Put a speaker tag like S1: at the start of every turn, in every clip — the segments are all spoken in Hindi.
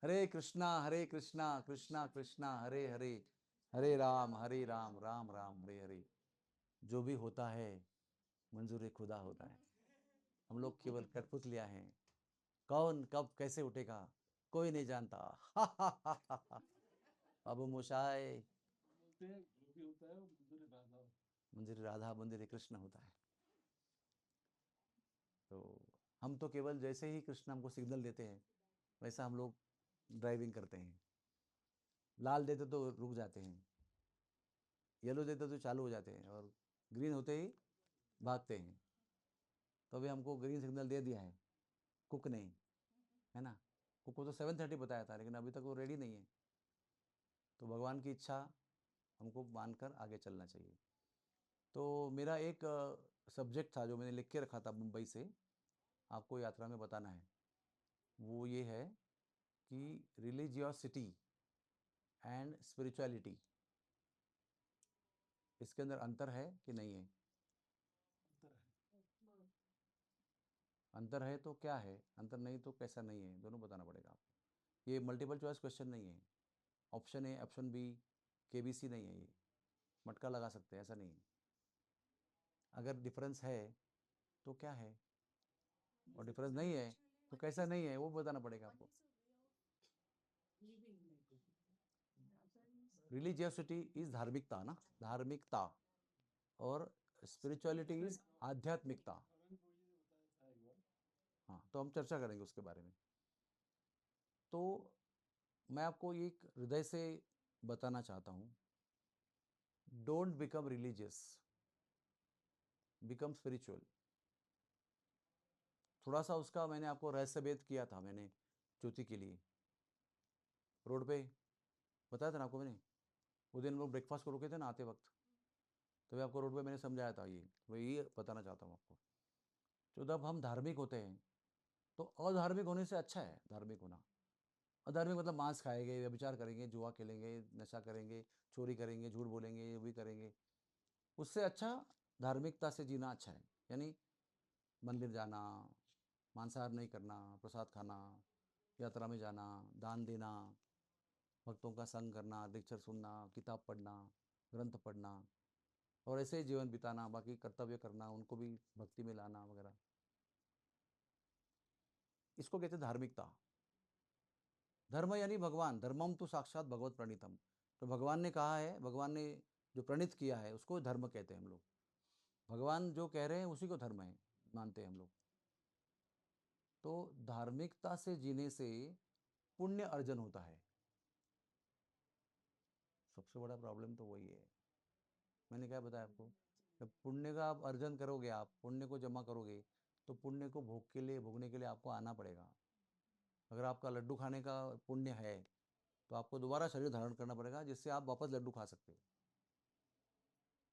S1: हरे कृष्णा कृष्णा कृष्णा हरे हरे, हरे राम राम राम हरे हरे। जो भी होता है मंजूर खुदा होता है। हम लोग केवल कठपुतलियां हैं। कौन कब कैसे उठेगा कोई नहीं जानता। अब मोशाए मंदिर राधा मंदिर कृष्ण होता है। तो हम तो केवल जैसे ही कृष्ण हमको सिग्नल देते हैं वैसा हम लोग ड्राइविंग करते हैं। लाल देते तो रुक जाते हैं, येलो देते तो चालू हो जाते हैं, और ग्रीन होते ही भागते हैं। तो अभी हमको ग्रीन सिग्नल दे दिया है कुक नहीं, है ना। कुक को तो 7:30 बताया था, लेकिन अभी तक वो रेडी नहीं है। तो भगवान की इच्छा हमको मानकर आगे चलना चाहिए। तो मेरा एक सब्जेक्ट था जो मैंने लिख के रखा था मुंबई से, आपको यात्रा में बताना है। वो ये है कि रिलीजियोसिटी एंड स्पिरिचुअलिटी, इसके अंदर अंतर है कि नहीं है? अंतर है तो क्या है, अंतर नहीं तो कैसा नहीं है, दोनों बताना पड़ेगा आपको। ये मल्टीपल चॉइस क्वेश्चन नहीं है। Option A option B KBC नहीं है। ये मटका लगा सकते हैं, ऐसा नहीं है। अगर डिफरेंस है तो क्या है, और डिफरेंस नहीं है तो कैसा नहीं है, वो बताना पड़ेगा आपको। रिलीजियसिटी इज धार्मिकता ना, धार्मिकता, और स्पिरिचुअलिटी इज आध्यात्मिकता। हाँ, तो हम चर्चा करेंगे उसके बारे में। तो मैं आपको एक हृदय से बताना चाहता हूँ, don't become religious, become spiritual. थोड़ा सा उसका मैंने आपको रहस्य भेद किया था, मैंने ज्योति के लिए रोड पे बताया था ना आपको मैंने। वो दिन लोग ब्रेकफास्ट को रुके थे ना आते वक्त, तो आपको रोड पे मैंने समझाया था। ये वही बताना चाहता हूँ आपको। तो जब हम धार्मिक होते हैं तो अधार्मिक होने से अच्छा है धार्मिक होना। अधार्मिक मतलब मांस खाएंगे, व्यभिचार करेंगे, जुआ खेलेंगे, नशा करेंगे, चोरी करेंगे, झूठ बोलेंगे, ये भी करेंगे। उससे अच्छा धार्मिकता से जीना अच्छा है। यानी मंदिर जाना, मांसाहार नहीं करना, प्रसाद खाना, यात्रा में जाना, दान देना, भक्तों का संग करना, लेक्चर सुनना, किताब पढ़ना, ग्रंथ पढ़ना, और ऐसे ही जीवन बिताना, बाकी कर्तव्य करना, उनको भी भक्ति में लाना वगैरह। इसको कहते हैं धार्मिकता। धर्म यानी भगवान, धर्मम तो साक्षात भगवत प्रणीतम। तो भगवान ने कहा है, भगवान ने जो प्रणीत किया है उसको धर्म कहते हैं हम लोग। भगवान जो कह रहे हैं उसी को धर्म है मानते हैं हम लोग। तो धार्मिकता से जीने से पुण्य अर्जन होता है। सबसे बड़ा प्रॉब्लम तो वही है। मैंने क्या बताया आपको, जब पुण्य का आप अर्जन करोगे, आप पुण्य को जमा करोगे, तो पुण्य को भोग के लिए भोगने के लिए आपको आना पड़ेगा। अगर आपका लड्डू खाने का पुण्य है तो आपको दोबारा शरीर धारण करना पड़ेगा, जिससे आप वापस लड्डू खा सकते हो।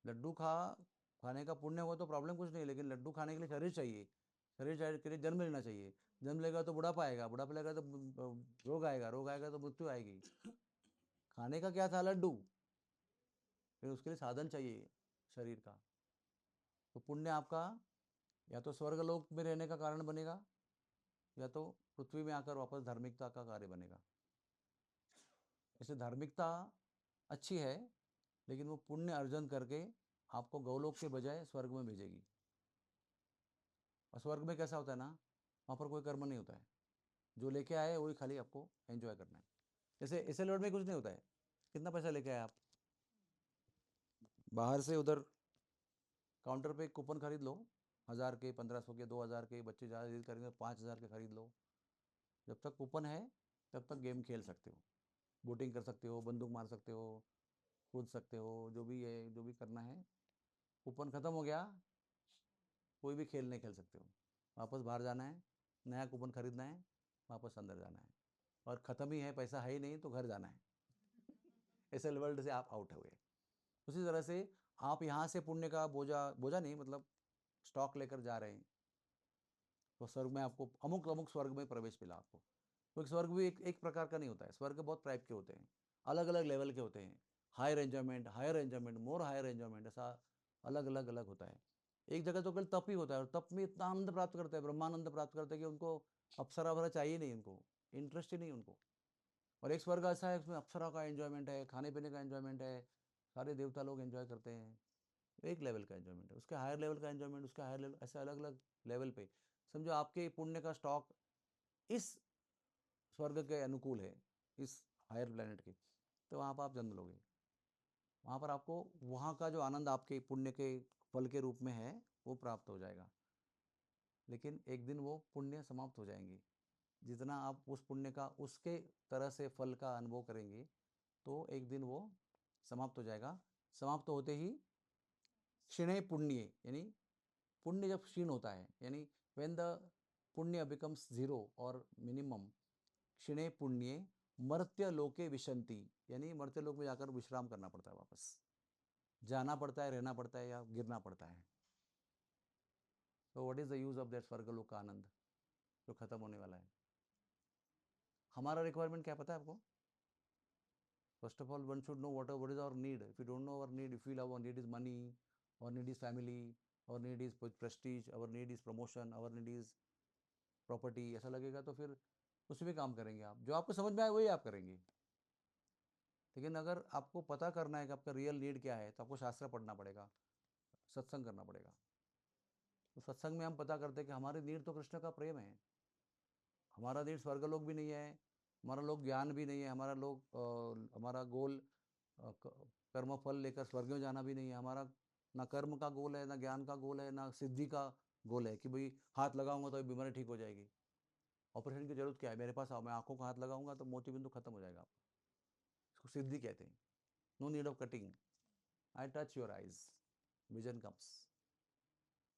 S1: लड्डू खाने का पुण्य हो तो प्रॉब्लम कुछ नहीं, लेकिन लड्डू खाने के लिए शरीर चाहिए। शरीर के लिए जन्म लेना चाहिए। जन्म लेगा तो बुढ़ापा आएगा, बुढ़ापा लेगा तो रोग आएगा तो मृत्यु आएगी। खाने का क्या था, लड्डू। फिर उसके लिए साधन चाहिए शरीर का। तो पुण्य आपका या तो स्वर्ग लोक में रहने का कारण बनेगा, या तो पृथ्वी में आकर वापस धार्मिकता का कार्य बनेगा। इसलिए धार्मिकता अच्छी है, लेकिन वो पुण्य अर्जन करके आपको गौलोक के बजाय स्वर्ग में भेजेगी। और स्वर्ग में कैसा होता है ना, वहाँ पर कोई कर्म नहीं होता है। जो लेके आए वही खाली आपको एंजॉय करना है। जैसे इसे लोड में कुछ नहीं होता है। कितना पैसा लेके आए आप, बाहर से उधर काउंटर पे कूपन खरीद लो, 1000 के, 1500 के, 2000 के, बच्चे ज़्यादा जिद करेंगे 5000 के खरीद लो। जब तक कूपन है तब तक गेम खेल सकते हो, बोटिंग कर सकते हो, बंदूक मार सकते हो, कूद सकते हो, जो भी है जो भी करना है। कूपन ख़त्म हो गया, कोई भी खेल नहीं खेल सकते हो। वापस बाहर जाना है, नया कूपन खरीदना है, वापस अंदर जाना है। और ख़त्म ही है, पैसा है ही नहीं, तो घर जाना है। ऐसे वर्ल्ड से आप आउट हो गए। उसी तरह से आप यहाँ से पुण्य का बोझा बोझा नहीं मतलब स्टॉक लेकर जा रहे हैं, तो स्वर्ग में आपको अमुक अमुक स्वर्ग में प्रवेश मिला आपको। क्योंकि स्वर्ग भी एक प्रकार का नहीं होता है। स्वर्ग बहुत टाइप के होते हैं, अलग अलग लेवल के होते हैं। Higher enjoyment, more higher enjoyment, ऐसा अलग अलग अलग होता है। एक जगह तो केवल तप ही होता है, और तप में इतना आनंद प्राप्त करते हैं, ब्रह्मानंद प्राप्त करते हैं कि उनको अप्सरा वगैरह चाहिए नहीं, उनको इंटरेस्ट ही नहीं उनको। और एक स्वर्ग ऐसा है उसमें अप्सरा का एंजॉयमेंट है, खाने पीने का एंजॉयमेंट है, सारे देवता लोग एंजॉय करते हैं। एक लेवल का एंजॉयमेंट है, उसके हायर लेवल का एंजॉयमेंट, उसका हायर लेवल, ऐसे अलग अलग लेवल पे समझो आपके पुण्य का स्टॉक इस स्वर्ग के अनुकूल है, इस हायर प्लेनेट के, तो वहाँ पर आप जन्म लोगे। वहाँ पर आपको वहाँ का जो आनंद आपके पुण्य के फल के रूप में है वो प्राप्त हो जाएगा। लेकिन एक दिन वो पुण्य समाप्त हो जाएंगे। जितना आप उस पुण्य का उसके तरह से फल का अनुभव करेंगे तो एक दिन वो समाप्त हो जाएगा। समाप्त होते ही क्षीणे पुण्य, यानी पुण्य जब क्षीण होता है, यानी व्हेन द पुण्य बिकम्स जीरो और मिनिमम, क्षीणे पुण्य मर्त्य लोके विशंति, यानी मर्त्य लोक में जाकर विश्राम करना पड़ता है, वापस जाना पड़ता है, रहना पड़ता है या गिरना पड़ता है। तो what is the use of that स्वर्गलोक का आनंद जो खत्म होने वाला है। हमारा रिक्वायरमेंट क्या पता है आपको? First of all one should know what is our need. If you don't know our need, you feel our need is money, our need is family, our need is prestige, our need is promotion, our need is property, ऐसा लगेगा तो फिर उसी में काम करेंगे आप, जो आपको समझ में आए वही आप करेंगे। लेकिन अगर आपको पता करना है कि आपका रियल नीड क्या है तो आपको शास्त्र पढ़ना पड़ेगा, सत्संग करना पड़ेगा। तो सत्संग में हम पता करते हैं कि हमारी नीड तो कृष्ण का प्रेम है, हमारा नीड स्वर्गलोक भी नहीं है, हमारा लोग ज्ञान भी नहीं है, हमारा गोल कर्म फल लेकर स्वर्ग में जाना भी नहीं है। हमारा ना कर्म का गोल है, ना ज्ञान का गोल है, ना सिद्धि का गोल है कि भाई हाथ लगाऊंगा तो बीमारी ठीक हो जाएगी। ऑपरेशन की जरूरत क्या है, मेरे पास आओ, मैं आंखों का हाथ लगाऊंगा तो मोती बिंदु खत्म हो जाएगा। इसको सिद्धि कहते हैं। No need of cutting, I touch your eyes, vision comes,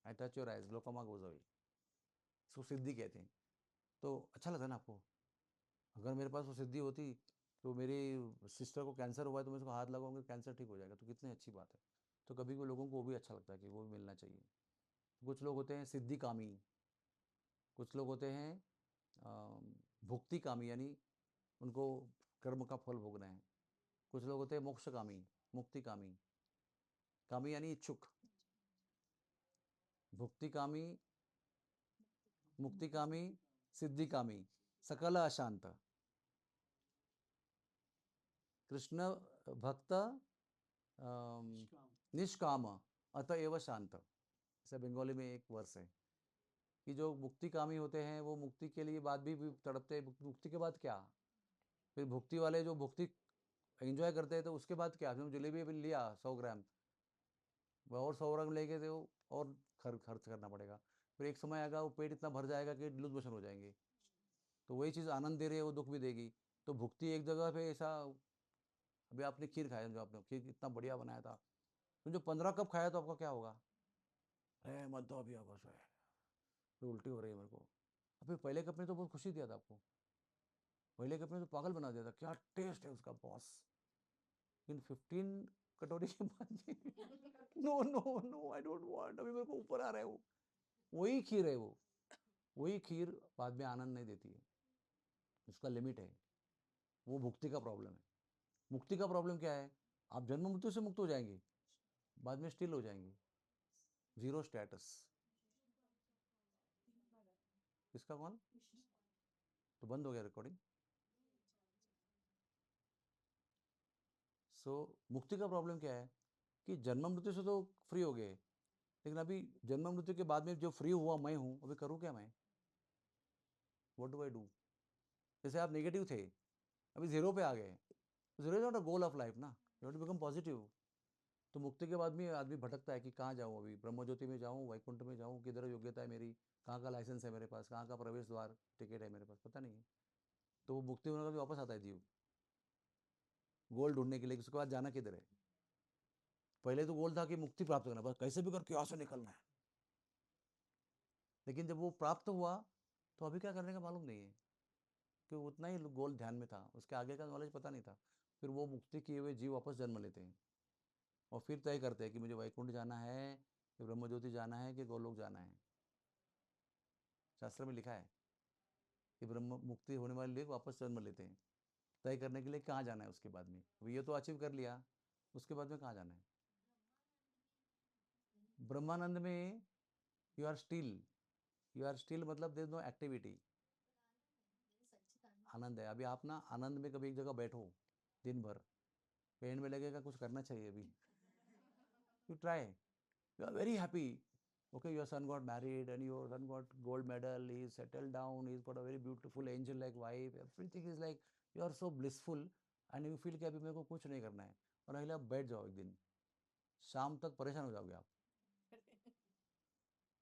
S1: I touch your eyes, glaucoma goes away. इसको सिद्धि कहते हैं। तो अच्छा लगता है ना आपको? अगर मेरे पास वो सिद्धि होती तो मेरी सिस्टर को कैंसर हुआ है तो मैं उसको हाथ लगाऊंगा कैंसर ठीक हो जाएगा, तो कितनी अच्छी बात है। तो कभी कोई लोगों को वो भी अच्छा लगता है कि वो भी मिलना चाहिए। कुछ लोग होते हैं सिद्धि कामी, कुछ लोग होते हैं भुक्ति कामी, यानी उनको कर्म का फल भोगना है। कुछ लोग होते हैं मोक्ष कामी, मुक्ति कामी। कामी यानी इच्छुक, भुक्ति कामी, मुक्ति कामी, सिद्धि कामी, सकल अशांत। कृष्ण भक्त निष्काम अतएव शांत, ऐसा बंगाली में एक वर्स है कि जो मुक्ति कामी होते हैं वो मुक्ति के लिए बाद भी तड़पते हैं। मुक्ति के बाद क्या? फिर भुक्ति वाले जो भुक्ति एंजॉय करते हैं तो उसके बाद क्या? फिर जलेबी भी लिया 100 ग्राम, वह और 100 ग्राम लेके तो और खर्च करना पड़ेगा। फिर एक समय आएगा वो पेट इतना भर जाएगा कि लूज मोशन हो जाएंगे। तो वही चीज़ आनंद दे रही है वो दुख भी देगी। तो भुक्ति एक जगह पे ऐसा, अभी आपने खीर खाया, जो आपने खीर इतना बढ़िया बनाया था, तो जो 15 कप खाया तो आपका क्या होगा? अरे मत दो अभी, बस है, फिर उल्टी हो रही है मेरे को। अभी पहले कप ने तो बहुत खुशी दिया था आपको, पहले कप ने तो पागल बना दिया था, क्या टेस्ट है उसका बॉस। इन 15 कटोरी के बाद no no no I don't want, अभी मेरे को ऊपर आ रहा है वो। वही खीर है वो, वही खीर बाद में आनंद नहीं देती है, उसका लिमिट है। वो भुक्ति का प्रॉब्लम है। मुक्ति का प्रॉब्लम क्या है? आप जन्म मृत्यु से मुक्त हो जाएंगे, बाद में स्टिल हो जाएंगे, जीरो स्टेटस। किसका कॉल? तो बंद हो गया रिकॉर्डिंग। सो मुक्ति का प्रॉब्लम क्या है कि जन्म मृत्यु से तो फ्री हो गए, लेकिन अभी जन्म मृत्यु के बाद में जो फ्री हुआ मैं हूं, अभी करूं क्या मैं? What do I do? जैसे आप नेगेटिव थे, अभी जीरो पे आ गए, zero is not a goal of life ना, you have to become positive. तो मुक्ति के बाद में आदमी भटकता है कि कहाँ जाऊँ, अभी ब्रह्म ज्योति में जाऊँ, वैकुंठ में जाऊँ, किधर योग्यता है मेरी, कहाँ का लाइसेंस है मेरे पास, कहाँ का प्रवेश द्वार टिकट है मेरे पास, पता नहीं है। तो वो मुक्ति होने का भी वापस आता है जीव, गोल ढूंढने के लिए, उसके बाद जाना किधर है। पहले तो गोल था कि मुक्ति प्राप्त करना, बस कैसे भी करके यहाँ से निकलना है। लेकिन जब वो प्राप्त हुआ तो अभी क्या करने का मालूम नहीं है, कि उतना ही गोल ध्यान में था, उसके आगे का नॉलेज पता नहीं था। फिर वो मुक्ति किए हुए जीव वापस जन्म लेते हैं और फिर तय करते हैं कि मुझे वैकुंठ जाना है, कि ब्रह्मज्योति जाना है, कि गोलोक जाना है। शास्त्र में लिखा है कि ब्रह्म मुक्ति होने वाले लोग वापस जन्म लेते हैं, तय करने के लिए कहाँ जाना है उसके बाद में। अब ये तो अचीव कर लिया, उसके बाद में कहाँ जाना है? ब्रह्मानंद में you are still, you are still मतलब देयर नो एक्टिविटी। आनंद है। अभी आप ना आनंद में कभी एक जगह बैठो दिन भर, पेन में लगेगा कुछ करना चाहिए अभी, you try, you are very happy. Okay, your son got married and your son got gold medal, he is settled down, he's got a very beautiful angel like wife, everything is like you are so blissful and you feel कि अभी मेरे को कुछ नहीं करना है, और अगले आप बैठ जाओ एक दिन, शाम तक परेशान हो जाओगे आप।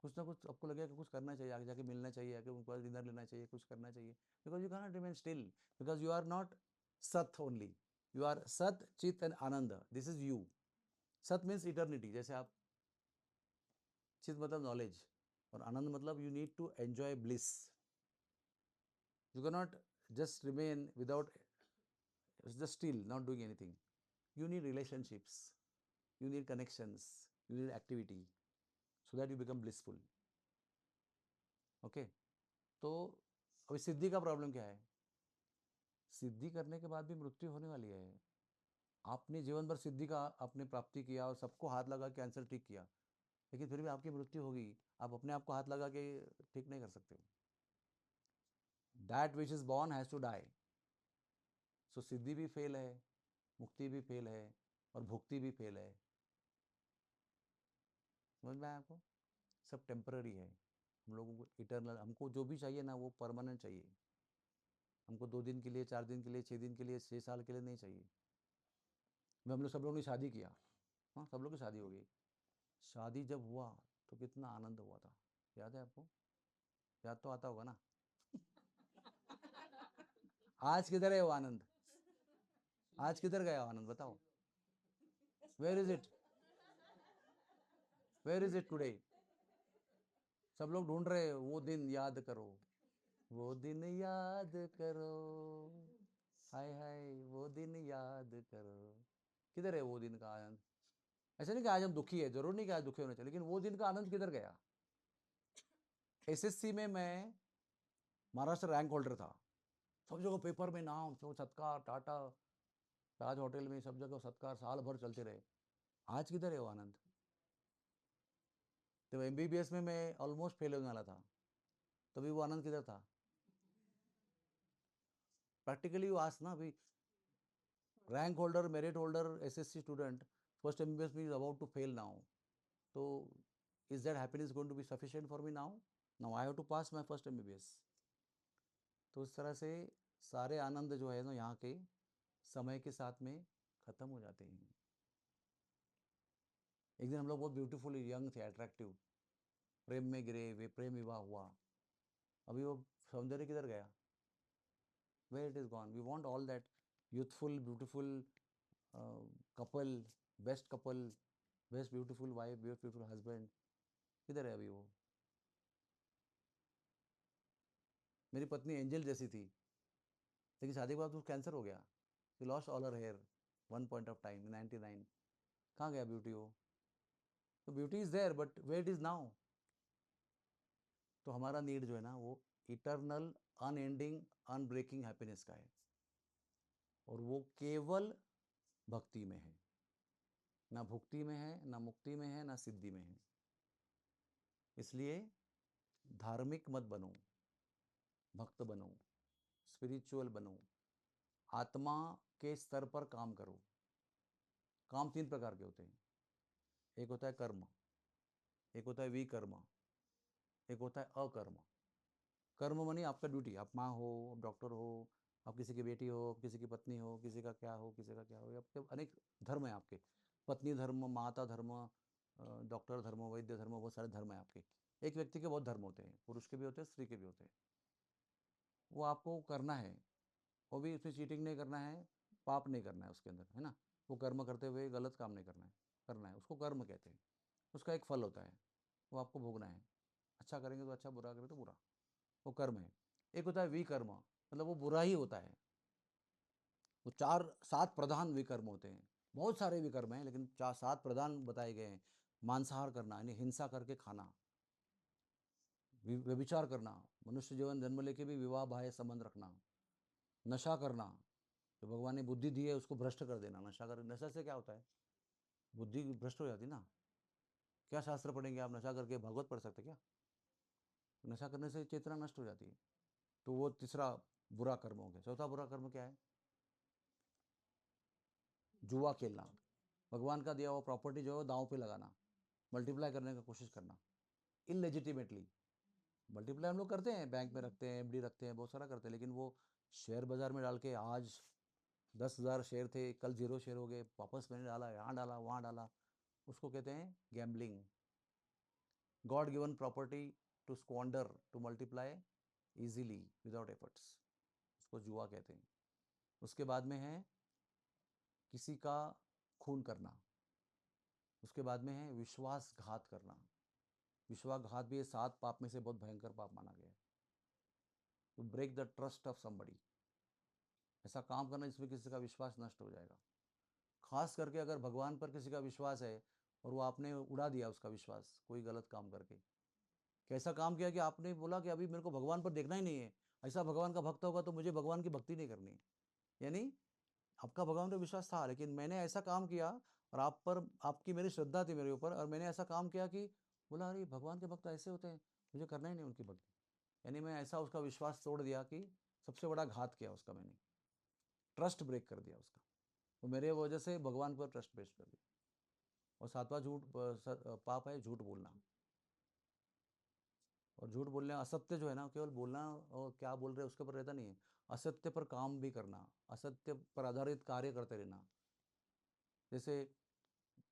S1: कुछ ना कुछ आपको लगेगा कि कुछ करना चाहिए, आगे जाके मिलना चाहिए, आगे उनके पास डिनर लेना चाहिए, कुछ करना चाहिए, because you can not remain still, because you are not सत ओनली, यू आर सत चित एंड आनंद, दिस इज यू। सत मीन्स इटर्निटी, जैसे आप, चित मतलब नॉलेज, और आनंद मतलब you need to enjoy bliss, you can not just remain without, just still not doing anything, you need relationships, you need connections, you need activity, so that you become blissful. Okay, तो अभी सिद्धि का प्रॉब्लम क्या है, सिद्धि करने के बाद भी मृत्यु होने वाली है। आपने जीवन भर सिद्धि का आपने प्राप्ति किया और सबको हाथ लगा के आंसर ठीक किया, लेकिन फिर भी आपकी मृत्यु होगी, आप अपने आप को हाथ लगा के ठीक नहीं कर सकते हो। That which is born has to die. So सिद्धि भी फेल है, मुक्ति भी फेल है, और भुक्ति भी फेल है। समझ में आया आपको? सब टेम्पररी है। हम लोगों को इटर्नल, हमको जो भी चाहिए ना वो परमानेंट चाहिए। हमको 2 दिन के लिए, 4 दिन के लिए, 6 दिन के लिए, 6 साल के लिए नहीं चाहिए। हम लोग सब लोगों ने शादी किया, हाँ सब लोग की शादी हो गई, शादी जब हुआ तो कितना आनंद हुआ था, याद है आपको? याद तो आता होगा ना? आज किधर है वो आनंद? आज किधर गया आनंद, बताओ? Where is it? Where is it today? सब लोग ढूंढ रहे हैं, वो दिन याद करो, वो दिन याद करो, हाय हाय वो दिन याद करो। किधर है वो दिन का आनंद? ऐसा नहीं कि आज हम दुखी है, जरूर नहीं कि आज दुखी होना चाहिए, लेकिन वो दिन का आनंद किधर गया? एसएससी में मैं महाराष्ट्र रैंक होल्डर था, सब जगह पेपर में नाम, सब सत्कार, टाटा, ताज होटल में सब जगह सत्कार, साल भर चलते रहे। आज किधर है वो आनंद? तो एमबीबीएस में मैं ऑलमोस्ट फेल होने वाला था, तभी वो आनंद किधर था? प्रैक्टिकली वो आज ना, अभी rank holder, merit holder, SSC student, first MBBS में is about to fail now, तो is that happiness going to be sufficient for me now? Now I have to pass my first MBBS. तो इस तरह से सारे आनंद जो है ना यहाँ के, समय के साथ में खत्म हो जाते हैं। एक दिन हम लोग बहुत ब्यूटीफुल यंग थे, अट्रैक्टिव, प्रेम में गिरे, वे प्रेम विवाह हुआ, अभी वो सौंदर्य किधर गया? Where it is gone? We want all that youthful beautiful couple, best couple, best beautiful wife, best beautiful husband, किधर है अभी वो? मेरी पत्नी एंजल जैसी थी, लेकिन शादी के बाद उसको कैंसर हो गया, she lost all her hair one point of time, 99। कहाँ गया ब्यूटी वो? तो beauty is there but where it is now? तो हमारा नीड जो है ना वो इटर्नल, अनएंडिंग, अनब्रेकिंग हैप्पीनेस का है, और वो केवल भक्ति में है, ना भुक्ति में है, ना मुक्ति में है, ना सिद्धि में है। इसलिए धार्मिक मत बनो, भक्त बनो, स्पिरिचुअल बनो, आत्मा के स्तर पर काम करो। काम 3 प्रकार के होते हैं, एक होता है कर्म, एक होता है विकर्म, एक होता है अकर्म। कर्म मानी आपका ड्यूटी, आप माँ हो, आप डॉक्टर हो, आप किसी की बेटी हो, किसी की पत्नी हो, किसी का क्या हो, किसी का क्या हो, आपके अनेक धर्म है आपके, पत्नी धर्म, माता धर्म, डॉक्टर धर्म, वैद्य धर्म, बहुत सारे धर्म है आपके। एक व्यक्ति के बहुत धर्म होते हैं, पुरुष के भी होते हैं, स्त्री के भी होते हैं। वो आपको करना है, वो भी उसमें चीटिंग नहीं करना है, पाप नहीं करना है उसके अंदर, है ना? वो कर्म करते हुए गलत काम नहीं करना है, करना है, उसको कर्म कहते हैं। उसका एक फल होता है, वो आपको भोगना है, अच्छा करेंगे तो अच्छा, बुरा करेंगे तो बुरा, वो कर्म है। एक होता है विकर्म, मतलब वो बुरा ही होता है। वो 4-7 प्रधान विकर्म होते हैं, बहुत सारे विकर्म हैं लेकिन 4-7 प्रधान बताए गए हैं। मांसाहार करना यानी हिंसा करके खाना, व्यभिचार करना, मनुष्य जीवन जन्म लेके भी विवाह बाह्य संबंध रखना, नशा करना, जो भगवान ने बुद्धि दी है उसको भ्रष्ट कर देना। नशा कर, नशा से क्या होता है? बुद्धि भ्रष्ट हो जाती ना। क्या शास्त्र पढ़ेंगे आप? नशा करके भागवत पढ़ सकते क्या? नशा करने से चेतना नष्ट हो जाती है। तो वो तीसरा बुरा कर्म हो गया। चौथा बुरा कर्म क्या है? जुआ खेलना, भगवान का दिया हुआ प्रॉपर्टी जो है दांव पे लगाना, मल्टीप्लाई करने का कोशिश करना इनलेजिटिमेटली। मल्टीप्लाई हम लोग करते हैं, बैंक में रखते हैं, एफडी रखते हैं, बहुत सारा करते हैं, लेकिन वो शेयर बाजार में डाल के आज 10,000 शेयर थे, कल 0 शेयर हो गए, वापस मैंने डाला, यहाँ डाला, वहाँ डाला, उसको कहते हैं gambling. God given property to squander, to multiply easily without efforts, उसको जुआ कहते हैं। उसके बाद में है किसी का खून करना। उसके बाद में है विश्वासघात करना। विश्वासघात भी ये 7 पाप में से बहुत भयंकर पाप माना गया है। To break the trust of somebody, ऐसा काम करना जिसमें किसी का विश्वास नष्ट हो जाएगा। खास करके अगर भगवान पर किसी का विश्वास है और वो आपने उड़ा दिया उसका विश्वास कोई गलत काम करके। कैसा काम किया कि आपने बोला कि अभी मेरे को भगवान पर देखना ही नहीं है, ऐसा भगवान का भक्त होगा तो मुझे भगवान की भक्ति नहीं करनी है। यानी आपका भगवान पर विश्वास था, लेकिन मैंने ऐसा काम किया और आप पर आपकी मेरी श्रद्धा थी मेरे ऊपर, और मैंने ऐसा काम किया कि बोला अरे भगवान के भक्त ऐसे होते हैं, मुझे करना ही नहीं उनकी भक्ति। यानी मैं ऐसा उसका विश्वास तोड़ दिया कि सबसे बड़ा घात किया उसका, मैंने ट्रस्ट ब्रेक कर दिया उसका, तो मेरे वजह से भगवान पर ट्रस्ट ब्रेक कर दिया। और 7वां पाप है झूठ बोलना। और झूठ बोलने, असत्य जो है ना, केवल बोलना और क्या बोल रहे हैं उसके ऊपर रहता नहीं है, असत्य पर काम भी करना, असत्य पर आधारित कार्य करते रहना। जैसे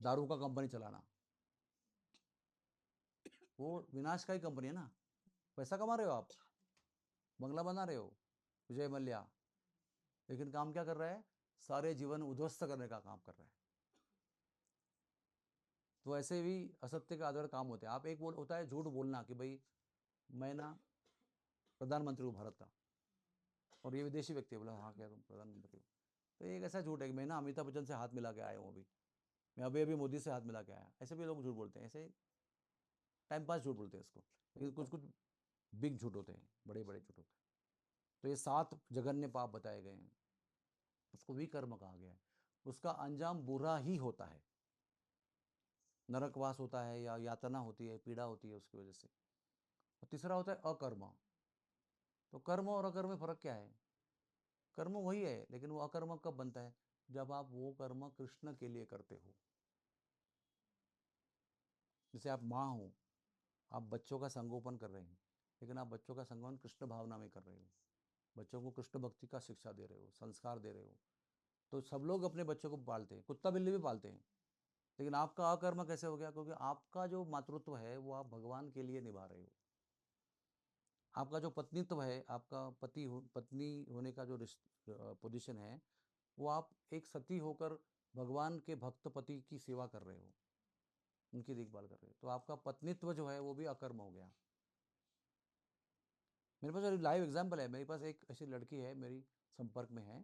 S1: दारू का कंपनी चलाना, वो विनाश का ही कंपनी है ना। पैसा कमा रहे हो आप, बंगला बना रहे हो, विजय मल्ल्या, लेकिन काम क्या कर रहा है? सारे जीवन उद्ध्वस्त करने का काम कर रहा है। तो ऐसे भी असत्य के आधार काम होते हैं। आप एक बोल होता है झूठ बोलना कि भाई मैं ना प्रधानमंत्री हूँ भारत का, और ये विदेशी व्यक्ति बोला हाँ क्या तुम प्रधानमंत्री हो, तो एक ऐसा झूठ है कि मैं ना अमिताभ बच्चन से हाथ मिला के आया हूँ, अभी मैं अभी अभी मोदी से हाथ मिला के आया। ऐसे भी लोग झूठ बोलते हैं, ऐसे टाइम पास झूठ बोलते हैं इसको, लेकिन कुछ कुछ बिग झूठ होते हैं, बड़े बड़े झूठ होते हैं। तो ये 7 जघन्य पाप बताए गए हैं, उसको विकर्म कहा गया है। उसका अंजाम बुरा ही होता है, नरकवास होता है या यातना होती है, पीड़ा होती है उसकी वजह से। और तीसरा होता है अकर्म। तो कर्म और अकर्म में फर्क क्या है? कर्म वही है, लेकिन वो अकर्म कब बनता है? जब आप वो कर्म कृष्ण के लिए करते हो। जैसे आप माँ हो, आप बच्चों का संगोपन कर रहे हैं, लेकिन आप बच्चों का संगोपन कृष्ण भावना में कर रहे हो, बच्चों को कृष्ण भक्ति का शिक्षा दे रहे हो, संस्कार दे रहे हो। तो सब लोग अपने बच्चों को पालते हैं, कुत्ता बिल्ली भी पालते हैं, लेकिन आपका अकर्म कैसे हो गया? क्योंकि आपका जो मातृत्व है वो आप भगवान के लिए निभा रहे हो। आपका जो पत्नीत्व है, आपका पत्नी होने का जो पोजीशन है, वो आप एक सती होकर भगवान के भक्त पति की सेवा कर रहे हो, उनकी देखभाल कर रहे हो, तो आपका पत्नीत्व जो है वो भी अकर्म हो गया। मेरे पास अभी लाइव एग्जाम्पल है, मेरे पास एक ऐसी लड़की है मेरी संपर्क में है,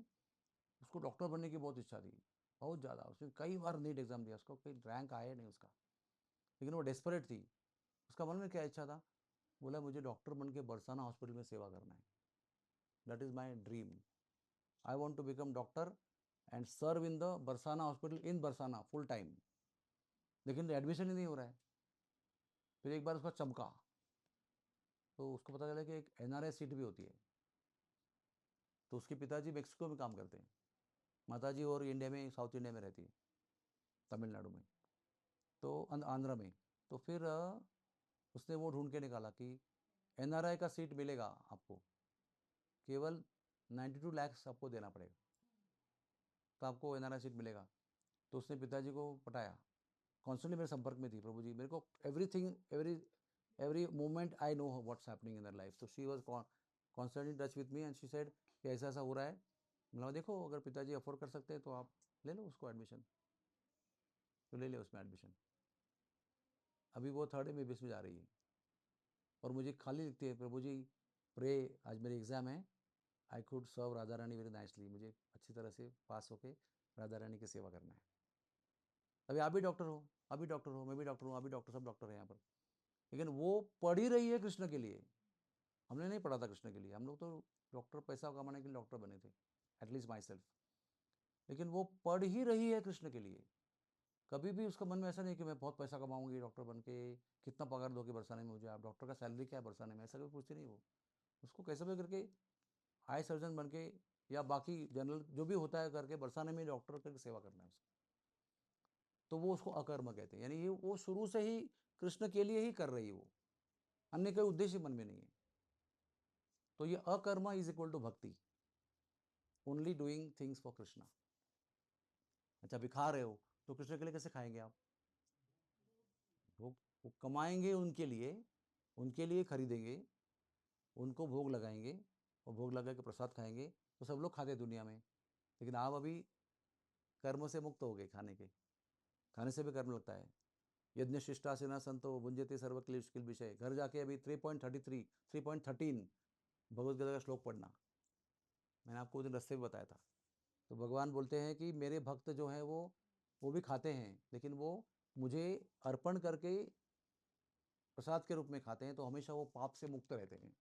S1: उसको डॉक्टर बनने की बहुत इच्छा थी, बहुत ज़्यादा। उसने कई बार नीट एग्जाम दिया, उसको कोई रैंक आया नहीं उसका, लेकिन वो डेस्परेट थी। उसका मन में क्या इच्छा था? बोला मुझे डॉक्टर बन के बरसाना हॉस्पिटल में सेवा करना है, that is my dream, I want to become doctor and serve in the Barsana hospital in Barsana full time. लेकिन एडमिशन ही नहीं हो रहा है। फिर एक बार उसका चमका, तो उसको पता चला कि एक एनआरआई सीट भी होती है। तो उसके पिताजी मेक्सिको में काम करते हैं, माताजी और इंडिया में, साउथ इंडिया में रहती है, तमिलनाडु में, तो आंध्रा में। तो फिर उसने वो ढूंढ के निकाला कि एनआरआई का सीट मिलेगा आपको, केवल 92 लैक्स आपको देना पड़ेगा, तो आपको एनआरआई सीट मिलेगा। तो उसने पिताजी को पटाया, कॉन्स्टेंटली मेरे संपर्क में थी, प्रभु जी मेरे को everything every moment I know what's happening in their life. तो she was constantly touch with me and she said कि ऐसा ऐसा हो रहा है। मतलब देखो अगर पिताजी अफोर्ड कर सकते हैं तो आप ले लो उसको एडमिशन, तो ले ले उसमें एडमिशन। अभी वो 3rd MBBS में जा रही है, और मुझे खाली लिखती है, प्रभु जी प्रे, आज मेरी एग्ज़ाम है, I could serve Radha Rani very nicely, मुझे अच्छी तरह से पास होके राधा रानी की सेवा करना है। अभी आप भी डॉक्टर हो, अभी डॉक्टर हो, मैं भी डॉक्टर हूँ, अभी डॉक्टर, सब डॉक्टर हैं यहाँ पर, लेकिन वो पढ़ ही रही है कृष्ण के लिए। हमने नहीं पढ़ा था कृष्ण के लिए, हम लोग तो डॉक्टर पैसा कमाने के लिए डॉक्टर बने थे, एटलीस्ट माई सेल्फ। लेकिन वो पढ़ ही रही है कृष्ण के लिए। कभी भी उसका मन में ऐसा नहीं कि मैं बहुत पैसा कमाऊंगी डॉक्टर बन के, कितना पगार दोगे बरसाने में मुझे, आप डॉक्टर का सैलरी क्या है बरसाने में, ऐसा कभी पूछती नहीं वो। उसको कैसे भी करके आई सर्जन बन के या बाकी जनरल जो भी होता है करके बरसाने में डॉक्टर करके सेवा करना है उसको, तो वो उसको अकर्म कहते हैं। यानी ये वो शुरू से ही कृष्ण के लिए ही कर रही है, वो अन्य कोई उद्देश्य मन में नहीं है। तो ये अकर्मा इज इक्वल टू भक्ति, only doing things for Krishna. अच्छा, अभी खा रहे हो तो कृष्ण के लिए कैसे खाएंगे आप? वो कमाएंगे उनके लिए खरीदेंगे, उनको भोग लगाएंगे और भोग लगा के प्रसाद खाएंगे, तो सब लोग खाते हैं दुनिया में। लेकिन आप अभी कर्म से मुक्त हो गए, खाने से भी कर्म लगता है। यज्ञ शिष्टासीना संतो भुंजते सर्वक्लिष्किल विषय। घर जाके अभी 3.33 3.13 भगवद गीता का श्लोक पढ़ना, मैंने आपको उस दिन रस्ते में बताया था। तो भगवान बोलते हैं कि मेरे भक्त जो हैं वो भी खाते हैं, लेकिन वो मुझे अर्पण करके प्रसाद के रूप में खाते हैं, तो हमेशा वो पाप से मुक्त रहते हैं।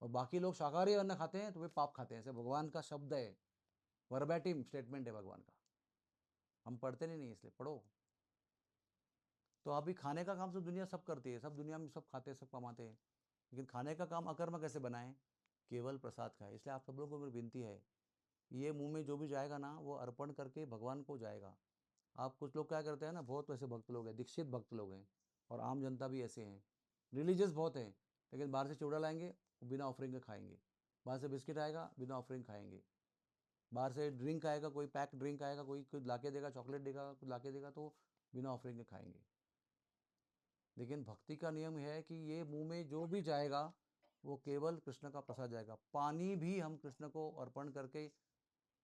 S1: और बाकी लोग शाकाहारी अन्न खाते हैं तो वे पाप खाते हैं, ऐसे भगवान का शब्द है, वर्बैटिम स्टेटमेंट है भगवान का। हम पढ़ते नहीं इसलिए पढ़ो। तो अभी खाने का काम तो दुनिया सब करती है, सब दुनिया में सब खाते हैं, सब कमाते हैं, लेकिन खाने का काम अकर्म कैसे बनाएं? केवल प्रसाद खाए। इसलिए आप सब लोगों को मेरी विनती है, ये मुंह में जो भी जाएगा ना वो अर्पण करके भगवान को जाएगा। आप कुछ लोग क्या करते हैं ना, बहुत वैसे भक्त लोग हैं, दीक्षित भक्त लोग हैं, और आम जनता भी ऐसे हैं, रिलीजियस बहुत हैं, लेकिन बाहर से चिवड़ा लाएंगे बिना ऑफरिंग के खाएंगे, बाहर से बिस्किट आएगा बिना ऑफरिंग खाएंगे, बाहर से ड्रिंक आएगा, कोई पैक ड्रिंक आएगा, कोई कुछ ला के देगा, चॉकलेट देगा, कुछ ला के देगा, तो बिना ऑफरिंग के खाएंगे। लेकिन भक्ति का नियम है कि ये मुंह में जो भी जाएगा वो केवल कृष्ण का प्रसाद जाएगा। पानी भी हम कृष्ण को अर्पण करके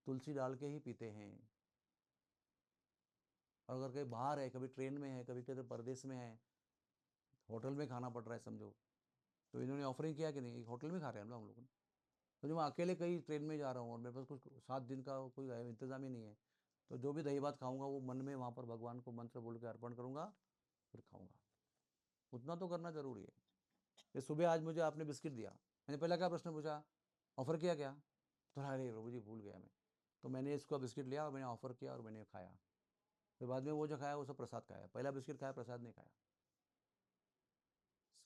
S1: तुलसी डाल के ही पीते हैं। और अगर कहीं बाहर है, कभी ट्रेन में है, कभी कभी परदेश में है, होटल में खाना पड़ रहा है समझो, तो इन्होंने ऑफरिंग किया कि नहीं? होटल में खा रहे हैं हम लोग। तो जब मैं अकेले कहीं ट्रेन में जा रहा हूँ और मेरे पास कुछ 7 दिन का कोई इंतजाम ही नहीं है, तो जो भी दही भात खाऊंगा वो मन में वहाँ पर भगवान को मंत्र बोल के अर्पण करूंगा, फिर खाऊंगा। उतना तो करना जरूरी है। ये सुबह आज मुझे आपने बिस्किट दिया, मैंने पहला क्या प्रश्न पूछा? ऑफर किया क्या? तो अरे प्रभु जी भूल गया मैं। तो मैंने इसको बिस्किट लिया और मैंने ऑफर किया और मैंने खाया। फिर बाद में वो जो खाया वो सब प्रसाद खाया, पहला बिस्किट खाया, प्रसाद नहीं खाया।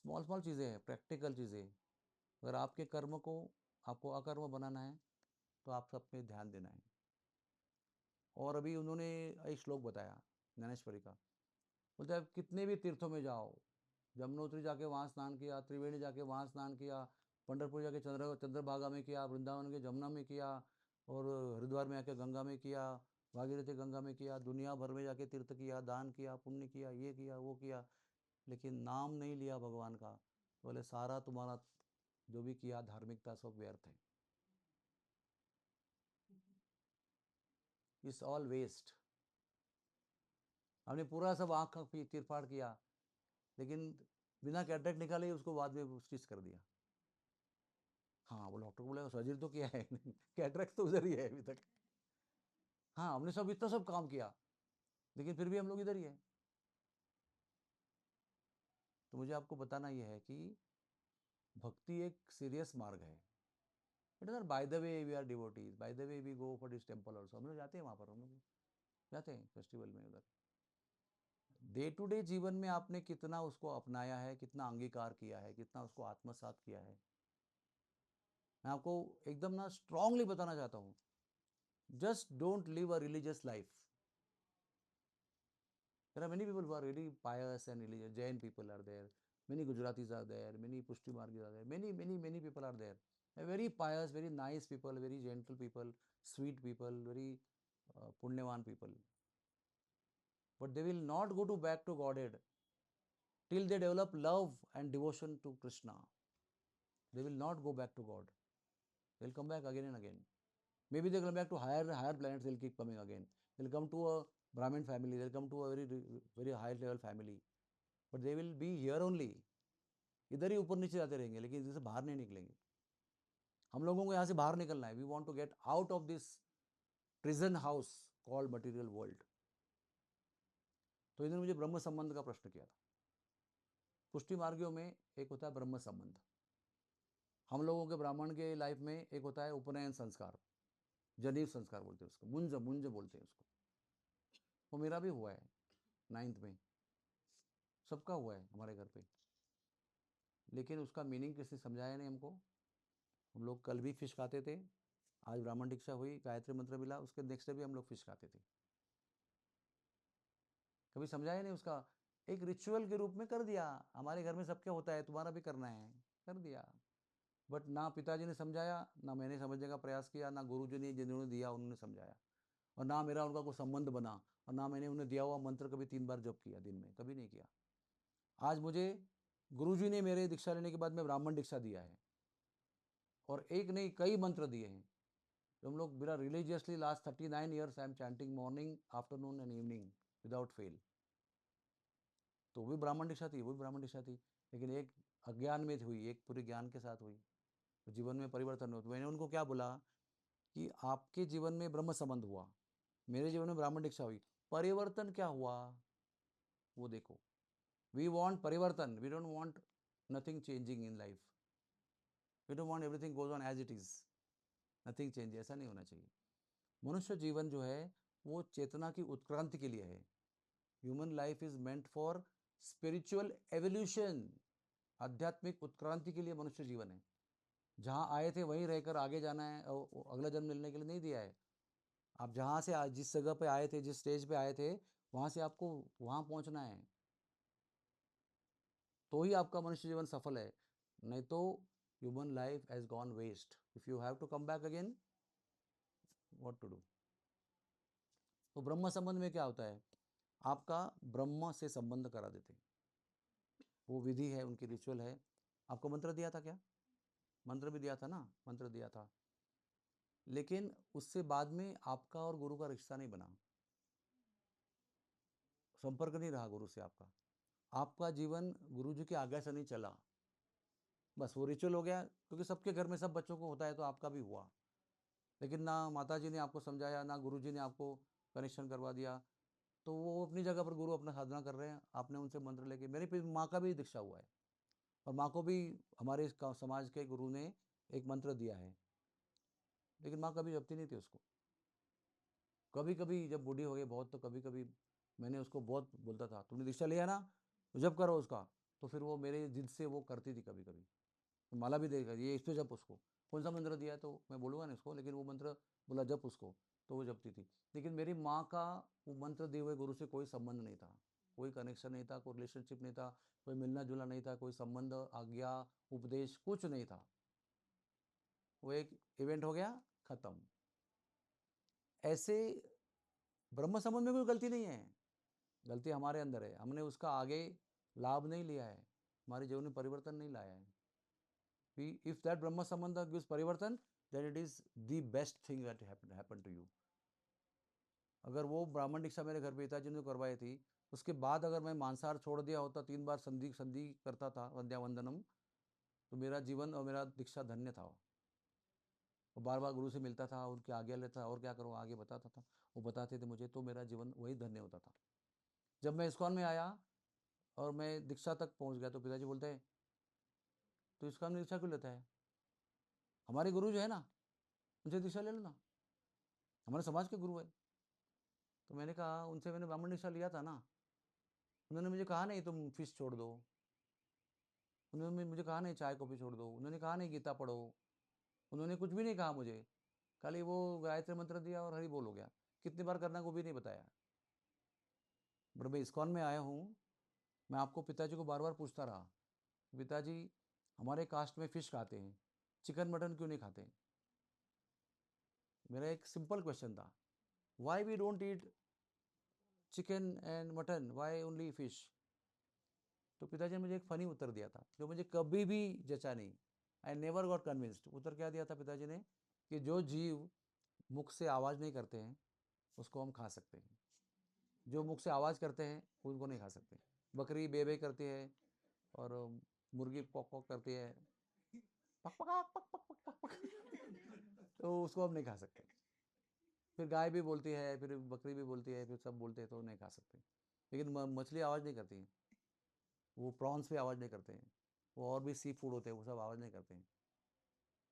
S1: स्मॉल स्मॉल चीज़ें हैं, प्रैक्टिकल चीज़ें। अगर आपके कर्म को आपको अकर्म बनाना है तो आप सब पे ध्यान देना है। और अभी उन्होंने एक श्लोक बताया ज्ञानेश्वरी का, बोलते हैं कितने भी तीर्थों में जाओ, यमुनोत्री जाके वहाँ स्नान किया, त्रिवेणी जाके वहाँ स्नान किया, पंढरपुर जाके चंद्रभागा में किया, वृंदावन के जमुना में किया, और हरिद्वार में आके गंगा में किया, भागीरथी गंगा में किया, दुनिया भर में जाके तीर्थ किया, दान किया, पुण्य किया, ये किया वो किया, लेकिन नाम नहीं लिया भगवान का, तो बोले सारा तुम्हारा जो भी किया धार्मिकता सब व्यर्थ है, इट्स ऑल वेस्ट। हमने पूरा सब आँख का तीरफाड़ किया, लेकिन बिना कैटरेक्ट निकाले उसको बाद में स्टिच कर दिया। हाँ, वो डॉक्टर को बोला सर्जरी तो किया है कैटरेक्ट तो उधर ही है अभी तक। हाँ, हमने सब इतना सब काम किया, लेकिन फिर भी हम लोग इधर ही है। तो मुझे आपको बताना यह है कि भक्ति एक सीरियस मार्ग है। It is by the way we are devotees, by the way we go for this temple also. हम लोग जाते हैं वहाँ पर, हम लोग जाते हैं फेस्टिवल में उधर। डे टू डे जीवन में आपने कितना उसको अपनाया है, कितना अंगीकार किया है, कितना उसको आत्मसात किया है। मैं आपको एकदम ना स्ट्रांगली बताना चाहता हूँ, just don't live a religious life. There are many people who are really pious and religious. Jain people are there, many Gujaratis are there, many Pushti Margis are there, many people are there. Very pious, very nice people, very gentle people, sweet people, very punyavan people. But they will not go to back to Godhead till they develop love and devotion to Krishna. They will not go back to God. They'll come back again and again. Maybe they'll come back to higher planets. They'll keep coming again. They'll come to a Brahmin family. They'll come to a very high level family. But they will be here only. इधर ही ऊपर नीचे जाते रहेंगे, लेकिन इससे बाहर नहीं निकलेंगे। हम लोगों को यहाँ से बाहर निकलना है। We want to get out of this prison house called material world. तो इन्होंने मुझे ब्रह्म संबंध का प्रश्न किया था। पुष्टि मार्गियों में एक होता है ब्रह्म संबंध। हम लोगों के ब्राह्मण के लाइफ में एक होता है उपनयन संस्कार, जनेऊ संस्कार बोलते हैं उसको, मुंज मुंज बोलते हैं उसको। वो मेरा भी हुआ है 9th में, सबका हुआ है हमारे घर पे, लेकिन उसका मीनिंग किसी समझाया नहीं हमको। हम लोग कल भी फिश खाते थे, आज ब्राह्मण दीक्षा हुई, गायत्री मंत्र मिला, उसके नेक्स्ट डे भी हम लोग फिश खाते थे। कभी समझाया नहीं उसका, एक रिचुअल के रूप में कर दिया। हमारे घर में सबके होता है, तुम्हारा भी करना है, कर दिया। बट ना पिताजी ने समझाया, ना मैंने समझने का प्रयास किया, ना गुरुजी ने जिन्होंने दिया उन्होंने समझाया, और ना मेरा उनका कोई संबंध बना, और ना मैंने उन्हें दिया हुआ मंत्र कभी 3 बार जप किया दिन में, कभी नहीं किया। आज मुझे गुरुजी ने मेरे दीक्षा लेने के बाद में ब्राह्मण दीक्षा दिया है, और एक नहीं कई मंत्र दिए हैं। तो हम लोग मेरा religiously last 39 years I am chanting morning, afternoon and evening without fail. तो वो भी ब्राह्मण दीक्षा थी, वो भी ब्राह्मण दीक्षा थी, लेकिन एक अज्ञान में हुई, एक पूरे ज्ञान के साथ हुई, तो जीवन में परिवर्तन हो। तो मैंने उनको क्या बोला कि आपके जीवन में ब्रह्म संबंध हुआ, मेरे जीवन में ब्राह्मण दीक्षा हुई, परिवर्तन क्या हुआ वो देखो। वी वॉन्ट परिवर्तन, we don't want nothing changing in life, we don't want everything goes on as it is, nothing change, ऐसा नहीं होना चाहिए। मनुष्य जीवन जो है वो चेतना की उत्क्रांति के लिए है। Human life is meant for spiritual evolution, आध्यात्मिक उत्क्रांति के लिए मनुष्य जीवन है। जहाँ आए थे वहीं रहकर आगे जाना है, और अगला जन्म मिलने के लिए नहीं दिया है। आप जहाँ से जिस जगह पे आए थे, जिस स्टेज पे आए थे, वहाँ से आपको वहाँ पहुँचना है, तो ही आपका मनुष्य जीवन सफल है। नहीं तो human life has gone waste. If you have to come back again, what to do. तो ब्रह्म संबंध में क्या होता है, आपका ब्रह्म से संबंध करा देते हैं, वो विधि है, उनकी रिचुअल है। आपको मंत्र दिया था क्या, मंत्र भी दिया था ना, मंत्र दिया था, लेकिन उससे बाद में आपका और गुरु का रिश्ता नहीं बना, संपर्क नहीं रहा गुरु से आपका, आपका जीवन गुरु जी की आज्ञा से नहीं चला, बस वो रिचुअल हो गया। क्योंकि सबके घर में सब बच्चों को होता है, तो आपका भी हुआ, लेकिन ना माता जी ने आपको समझाया, ना गुरु जी ने आपको कनेक्शन करवा दिया। तो वो अपनी जगह पर गुरु अपना साधना कर रहे हैं, आपने उनसे मंत्र लेके, मेरी माँ का भी दीक्षा हुआ है, और माँ को भी हमारे समाज के गुरु ने एक मंत्र दिया है, लेकिन माँ कभी जपती नहीं थी उसको। कभी कभी जब बूढ़ी हो गई बहुत, तो कभी कभी मैंने उसको बहुत बोलता था, तुमने दीक्षा लिया ना, तो जब करो उसका, तो फिर वो मेरे जिद से वो करती थी। कभी कभी तो माला भी देगा, ये इस पे जप उसको, कौन सा मंत्र दिया है तो मैं बोलूँगा नहीं उसको, लेकिन वो मंत्र बोला जप उसको, तो वो जपती थी। लेकिन मेरी माँ का वो मंत्र दिए हुए गुरु से कोई संबंध नहीं था, कोई कनेक्शन नहीं था, कोई रिलेशनशिप नहीं था, कोई मिलना जुलना नहीं था, कोई संबंध, आज्ञा, उपदेश कुछ नहीं था। वो एक इवेंट हो गया, खत्म। ऐसे ब्रह्म संबंध में कोई गलती नहीं है, गलती हमारे अंदर है, हमने उसका आगे लाभ नहीं लिया है, हमारे जीवन में परिवर्तन नहीं लाया है। If that Brahma Sambandha gives परिवर्तन, then it is the best thing that happen to you. अगर वो ब्राह्मण दीक्षा मेरे घर पिताजी ने करवाई थी, उसके बाद अगर मैं मांसाहार छोड़ दिया होता, 3 बार संधि संधि करता था, वंद्या वंदनम, तो मेरा जीवन और मेरा दीक्षा धन्य था। वो बार बार गुरु से मिलता था, उनकी आज्ञा लेता था, और क्या करूँ आगे बताता था, वो बताते थे मुझे, तो मेरा जीवन वही धन्य होता था। जब मैं इस्कॉन में आया और मैं दीक्षा तक पहुंच गया, तो पिताजी बोलते हैं तो इस्कॉन में दीक्षा क्यों लेता है, हमारे गुरु जो है ना, उनसे दीक्षा ले लो ना, हमारे समाज के गुरु है। तो मैंने कहा, उनसे मैंने ब्राह्मण दीक्षा लिया था ना, उन्होंने मुझे कहा नहीं तुम फिश छोड़ दो, उन्होंने मुझे कहा नहीं चाय कॉफी छोड़ दो, उन्होंने कहा नहीं गीता पढ़ो, उन्होंने कुछ भी नहीं कहा मुझे, खाली वो गायत्री मंत्र दिया और हरि बोल हो गया। कितनी बार करना को भी नहीं बताया। बट मैं इस्कॉन में आया हूँ, मैं आपको पिताजी को बार बार पूछता रहा, पिताजी हमारे कास्ट में फिश खाते हैं, चिकन मटन क्यों नहीं खाते। मेरा एक सिंपल क्वेश्चन था, why we don't eat chicken and mutton, why only fish. तो पिताजी ने मुझे एक फ़नी उत्तर दिया था, जो मुझे कभी भी जचा नहीं। I never got convinced. उत्तर क्या दिया था पिताजी ने, कि जो जीव मुख से आवाज़ नहीं करते हैं उसको हम खा सकते हैं, जो मुख से आवाज़ करते हैं उनको नहीं खा सकते। बकरी बे बे करती है, और मुर्गी पॉक पॉक करती है, पक पक पक पक पक पक पक, तो उसको हम नहीं खा सकते। फिर गाय भी बोलती है, फिर बकरी भी बोलती है, फिर सब बोलते हैं, तो नहीं खा सकते। लेकिन मछली आवाज़ नहीं करती है, वो प्रॉन्स भी आवाज़ नहीं करते हैं, वो और भी सी फूड होते हैं, वो सब आवाज़ नहीं करते हैं,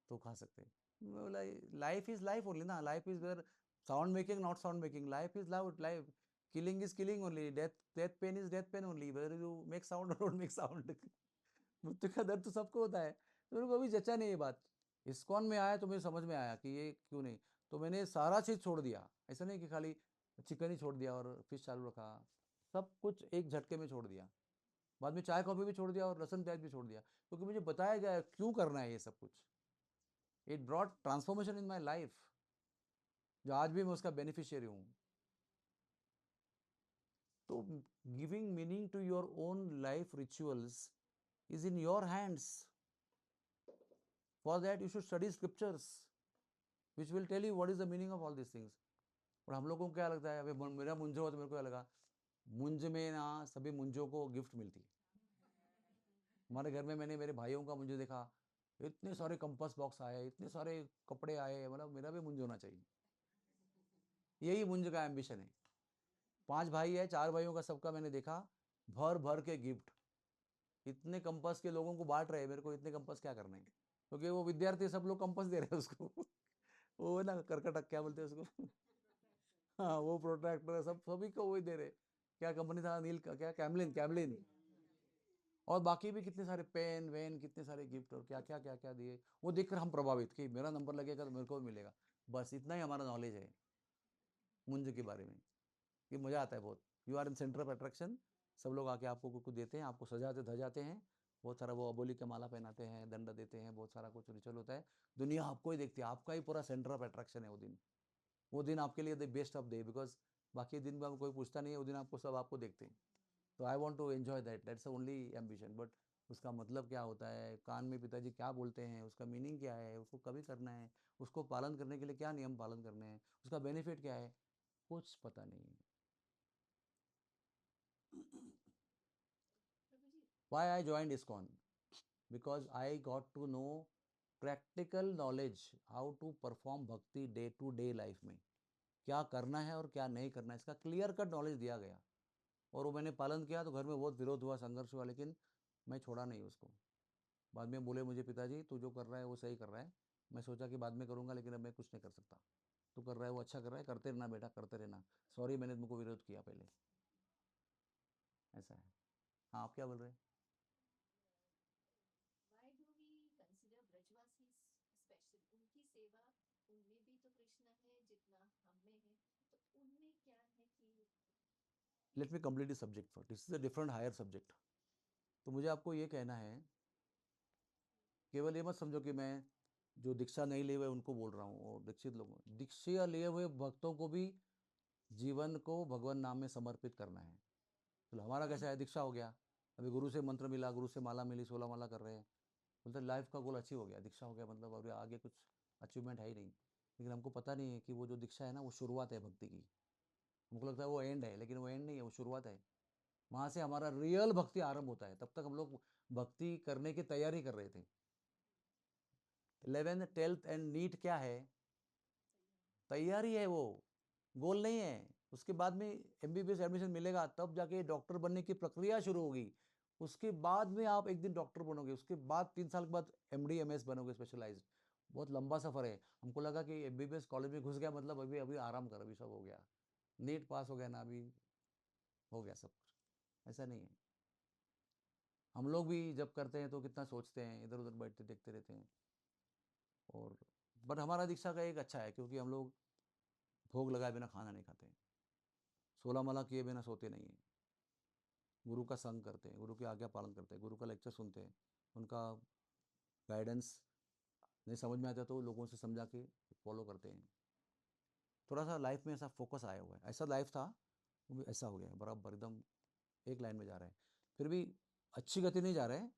S1: तो खा सकते हैं। बोला लाइफ इज लाइफ ओनली ना, life is where sound making not sound making, life is life, life killing is killing only, death death pain is death pain only, where you make sound और डोंट मेक साउंड। मृत्यु का दर्द तो सबको होता है, तो मेरे को अभी जचा नहीं ये बात। इस्कॉन में आया तो मुझे समझ में आया कि ये क्यों नहीं, तो मैंने सारा चीज़ छोड़ दिया। ऐसा नहीं कि खाली चिकन ही छोड़ दिया और फिश चालू रखा, सब कुछ एक झटके में छोड़ दिया। बाद में चाय कॉफ़ी भी छोड़ दिया और लहसुन प्याज भी छोड़ दिया, क्योंकि मुझे बताया गया है क्यों करना है ये सब कुछ। It brought transformation in my life, जो आज भी मैं उसका बेनिफिशियरी हूँ। तो giving meaning to your own life rituals is in your hands. For that you should study scriptures which will tell you what is the meaning of all this things. और हम लोगों को क्या लगता है, अभी मेरा मुंज हुआ तो मेरे को क्या लगा, मुंज में ना सभी मुंजों को गिफ्ट मिलती है। हमारे घर में मैंने मेरे भाइयों का मुंज देखा, इतने सारे कंपास बॉक्स आए, इतने सारे कपड़े आए, मतलब मेरा भी मुंज होना चाहिए। यही मुंज का एम्बिशन है। 5 भाई है, 4 भाइयों का सबका मैंने देखा, भर भर के गिफ्ट। इतने कंपास के लोगों को बांट रहे हैं, मेरे को इतने कंपास क्या करने हैं, क्योंकि वो विद्यार्थी सब लोग कंपास दे रहे हैं उसको वो ना कर्कटक क्या बोलते हैं उसको हाँ वो प्रोट्रैक्टर सब सभी को वही दे रहे। क्या कंपनी था नील का, क्या कैमलिन, कैमलिन। और बाकी भी कितने सारे पेन वेन, कितने सारे गिफ्ट और क्या क्या क्या क्या दिए। वो देखकर हम प्रभावित कि मेरा नंबर लगेगा तो मेरे को भी मिलेगा। बस इतना ही हमारा नॉलेज है मुंज के बारे में, कि मज़ा आता है बहुत। You are in centre of attraction. सब लोग आके आपको कुछ देते हैं, आपको सजाते धजाते हैं, बहुत सारा वो अबोली का माला पहनाते हैं, दंड देते हैं, बहुत सारा कुछ रिचुअल होता है। दुनिया आपको ही देखती है, आपका ही पूरा सेंटर ऑफ अट्रैक्शन है वो दिन। वो दिन आपके लिए the best of day, because बाकी दिन में कोई पूछता नहीं है, वो दिन आपको सब आपको देखते हैं। तो I want to enjoy that, that's only ambition. But उसका मतलब क्या होता है, कान में पिताजी क्या बोलते हैं, उसका मीनिंग क्या है, उसको कभी करना है, उसको पालन करने के लिए क्या नियम पालन करने हैं, उसका बेनिफिट क्या है, कुछ पता नहीं है। Why I joined ISKCON? Because I got to know practical knowledge how to perform bhakti day to day life में, क्या करना है और क्या नहीं करना है, इसका क्लियर कट नॉलेज दिया गया। और वो मैंने पालन किया तो घर में बहुत विरोध हुआ, संघर्ष हुआ, लेकिन मैं छोड़ा नहीं उसको। बाद में बोले मुझे पिताजी तू जो कर रहा है वो सही कर रहा है। मैं सोचा कि बाद में करूँगा, लेकिन अब मैं कुछ नहीं कर सकता। तू कर रहा है वो अच्छा कर रहा है, करते रहना बेटा, करते रहना। सॉरी मैंने तुमको विरोध किया पहले। ऐसा है। हाँ आप क्या बोल रहे हैं? Let me complete this subject for this is a different higher subject. तो मुझे आपको ये कहना है, केवल ये मत समझो कि मैं जो दीक्षा नहीं लिए हुए उनको बोल रहा हूँ, और दीक्षित लोगों, दीक्षा लिए हुए भक्तों को भी जीवन को भगवान नाम में समर्पित करना है। तो हमारा कैसा है, दीक्षा हो गया, अभी गुरु से मंत्र मिला, गुरु से माला मिली, 16 माला कर रहे हैं, बोलते लाइफ का गोल अचीव हो गया, दीक्षा हो गया, मतलब अभी आगे कुछ अचीवमेंट है ही नहीं। लेकिन हमको पता नहीं है कि वो जो दीक्षा है ना वो शुरुआत है भक्ति की। हमको लगता है वो एंड है, लेकिन वो एंड नहीं है, वो शुरुआत है। वहाँ से हमारा रियल भक्ति आरंभ होता है। तब तक हम लोग भक्ति करने की तैयारी कर रहे थे। 11th 12th एंड नीट क्या है, तैयारी है, वो गोल नहीं है। उसके बाद में एमबीबीएस एडमिशन मिलेगा, तब जाके डॉक्टर बनने की प्रक्रिया शुरू होगी। उसके बाद में आप एक दिन डॉक्टर बनोगे, उसके बाद 3 साल के बाद एमडी एमएस बनोगे, स्पेशलाइज्ड। बहुत लंबा सफर है। हमको लगा कि एमबीबीएस कॉलेज में घुस गया मतलब अभी अभी आराम कर, अभी सब हो गया, नीट पास हो गया ना, अभी हो गया सब कुछ। ऐसा नहीं है। हम लोग भी जब करते हैं तो कितना सोचते हैं, इधर उधर बैठते देखते रहते हैं। और बट हमारा दीक्षा का एक अच्छा है, क्योंकि हम लोग भोग लगाए बिना खाना नहीं खाते हैं, 16 माला किए बिना सोते नहीं हैं, गुरु का संग करते हैं, गुरु की आज्ञा पालन करते हैं, गुरु का लेक्चर सुनते हैं, उनका गाइडेंस नहीं समझ में आता तो लोगों से समझा के फॉलो करते हैं। थोड़ा सा लाइफ में ऐसा फोकस आया हुआ है, ऐसा लाइफ था वो भी ऐसा हो गया है, बराबर एकदम एक लाइन में जा रहे हैं। फिर भी अच्छी गति नहीं जा रहे हैं,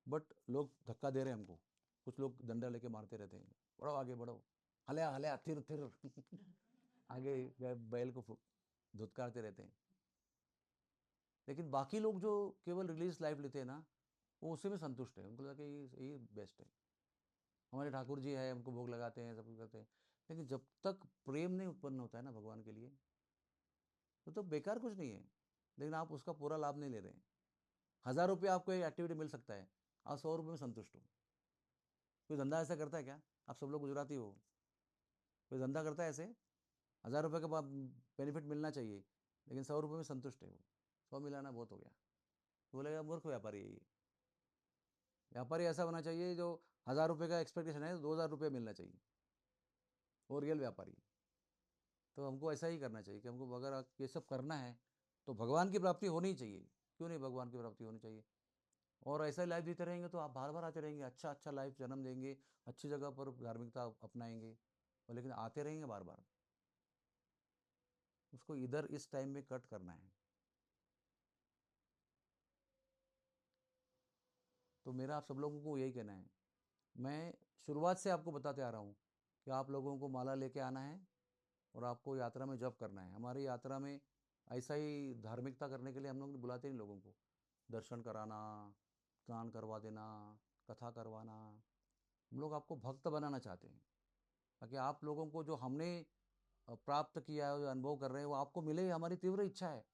S1: बट लोग धक्का दे रहे हैं हमको। कुछ लोग डंडा लेके मारते रहते हैं, बढ़ो आगे बढ़ो, हले हले थिर थिर आगे बैल को धुतकारते रहते हैं। लेकिन बाकी लोग जो केवल रिलीज लाइफ लेते हैं ना, वो उसी में संतुष्ट है, उनको लगता है कि ये बेस्ट है। हमारे ठाकुर जी है, हमको भोग लगाते हैं, सब कुछ करते हैं, लेकिन जब तक प्रेम नहीं उत्पन्न होता है ना भगवान के लिए, तो बेकार कुछ नहीं है। लेकिन आप उसका पूरा लाभ नहीं ले रहे हैं। 1000 रुपये आपको एक एक्टिविटी मिल सकता है, आप 100 रुपये में संतुष्ट हो। कोई धंधा ऐसा करता है क्या? आप सब लोग गुजराती हो, कोई धंधा करता है ऐसे? 1000 रुपये का बेनिफिट मिलना चाहिए, लेकिन 100 रुपये में संतुष्ट है वो। 100 मिलाना बहुत हो गया। तो बोलेगा मूर्ख व्यापारी है ये। व्यापारी ऐसा होना चाहिए जो ₹1000 का एक्सपेक्टेशन है तो 2000 रुपये मिलना चाहिए, वो रियल व्यापारी। तो हमको ऐसा ही करना चाहिए कि हमको अगर ये सब करना है तो भगवान की प्राप्ति होनी ही चाहिए। क्यों नहीं भगवान की प्राप्ति होनी चाहिए? और ऐसा ही लाइफ जीते रहेंगे तो आप बार बार आते रहेंगे, अच्छा अच्छा लाइफ जन्म देंगे, अच्छी जगह पर धार्मिकता अपनाएंगे, और लेकिन आते रहेंगे बार बार। उसको इधर इस टाइम में कट करना है। तो मेरा आप सब लोगों को यही कहना है, मैं शुरुआत से आपको बताते आ रहा हूँ कि आप लोगों को माला लेके आना है और आपको यात्रा में जप करना है। हमारी यात्रा में ऐसा ही धार्मिकता करने के लिए हम लोग बुलाते नहीं लोगों को, दर्शन कराना, स्नान करवा देना, कथा करवाना। हम लोग आपको भक्त बनाना चाहते हैं ताकि आप लोगों को जो हमने प्राप्त किया है, जो अनुभव कर रहे हैं, वो आपको मिले, हमारी तीव्र इच्छा है।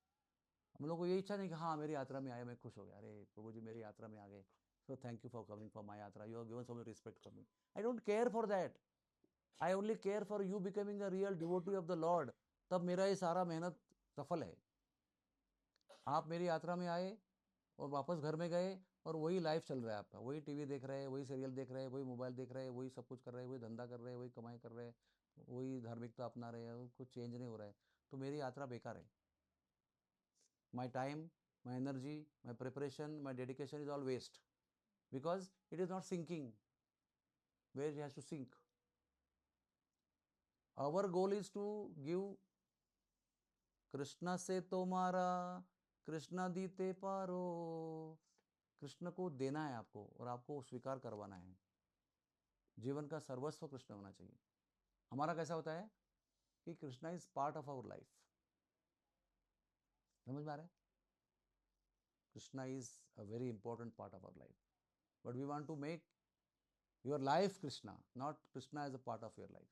S1: हम लोग को ये इच्छा नहीं कि हाँ मेरी यात्रा में आए मैं खुश हो गया, अरे प्रभु जी मेरी यात्रा में आ गए, so thank you for coming for my yatra, you have given so much respect for me. I don't care for that, I only care for you becoming a real devotee of the lord. तब मेरा ये सारा मेहनत सफल है। आप मेरी यात्रा में आए और वापस घर में गए और वही लाइफ चल रहा है आपका, वही टीवी देख रहे हैं, वही सीरियल देख रहे हैं, वही मोबाइल देख रहे हैं, वही सब कुछ कर रहे हैं, वही धंधा कर रहे हैं, वही कमाई कर रहे हैं, वही धार्मिकता अपना रहे हैं, कुछ चेंज नहीं हो रहा है, तो मेरी यात्रा बेकार है। My time, my energy, my preparation, my dedication is all waste because it is not sinking where it has to sink. Our goal is to give Krishna से तुम्हारा कृष्णा दीते पारो। कृष्ण को देना है आपको और आपको स्वीकार करवाना है। जीवन का सर्वस्व कृष्ण होना चाहिए। हमारा कैसा होता है कि Krishna is part of our life. समझ में आ रहा है? Krishna is a very important part of our life, but we want to make your life Krishna, not Krishna as a part of your life.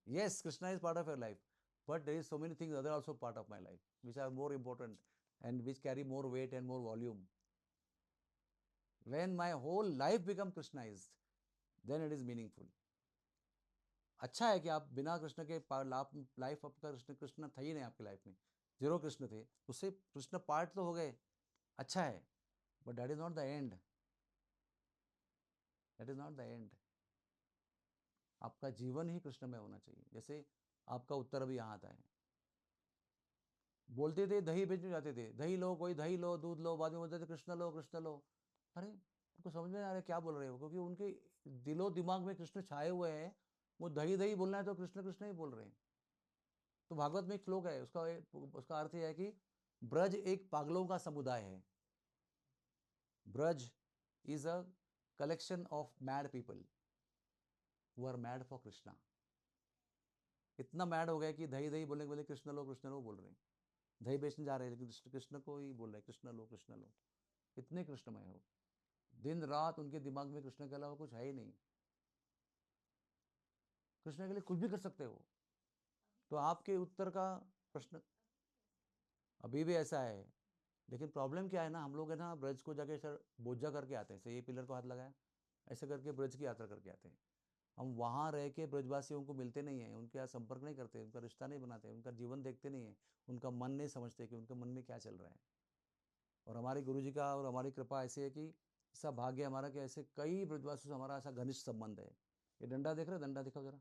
S1: Yes, Krishna is part of your life, but there is so many things other also part of my life, which are more important and which carry more weight and more volume. When my whole life becomes Krishnaized, then it is meaningful. अच्छा है कि आप बिना कृष्ण के लाइफ आपका कृष्ण कृष्ण था ही नहीं आपकी लाइफ में, जीरो कृष्ण थे, उससे कृष्ण पार्ट तो हो गए, अच्छा है, but that is not the end. That is not the end. आपका जीवन ही कृष्ण में होना चाहिए। जैसे आपका उत्तर अभी यहाँ आता है, बोलते थे दही बेचने जाते थे, दही लो, कोई दही लो, दूध लो, बाद में बोलते थे कृष्ण लो कृष्ण लो। अरे उनको समझ में नहीं आ रहा क्या बोल रहे हो, क्योंकि उनके दिलो दिमाग में कृष्ण छाए हुए हैं। वो दही दही बोलना है तो कृष्ण कृष्ण ही बोल रहे हैं। तो भागवत में एक श्लोक है, उसका अर्थ यह है कि ब्रज एक पागलों का समुदाय है। Braj is a collection of mad people who are mad for Krishna. इतना मैड हो गया कि दही दही बोलने के बोले कृष्ण लो बोल रहे हैं। दही बेचने जा रहे हैं लेकिन कृष्ण को ही बोल रहे हैं, कृष्ण लो कृष्ण लो। इतने कृष्णमय हो, दिन रात उनके दिमाग में कृष्ण के अलावा कुछ है ही नहीं। कृष्ण के लिए कुछ भी कर सकते हो। तो आपके उत्तर का प्रश्न अभी भी ऐसा है, लेकिन प्रॉब्लम क्या है ना, हम लोग है ना ब्रज को जाके सर बोझा करके आते हैं, ये पिलर को हाथ लगाया ऐसे करके ब्रज की यात्रा करके आते हैं। हम वहाँ रह के ब्रजवासियों को मिलते नहीं हैं, उनके साथ संपर्क नहीं करते, उनका रिश्ता नहीं बनाते, उनका जीवन देखते नहीं है, उनका मन नहीं समझते कि उनके मन में क्या चल रहा है। और हमारे गुरु जी का और हमारी कृपा ऐसी है कि ऐसा भाग्य हमारा कि ऐसे कई ब्रजवासियों से हमारा ऐसा घनिष्ठ संबंध है। ये डंडा देख रहे हो, डंडा दिखाओ जरा।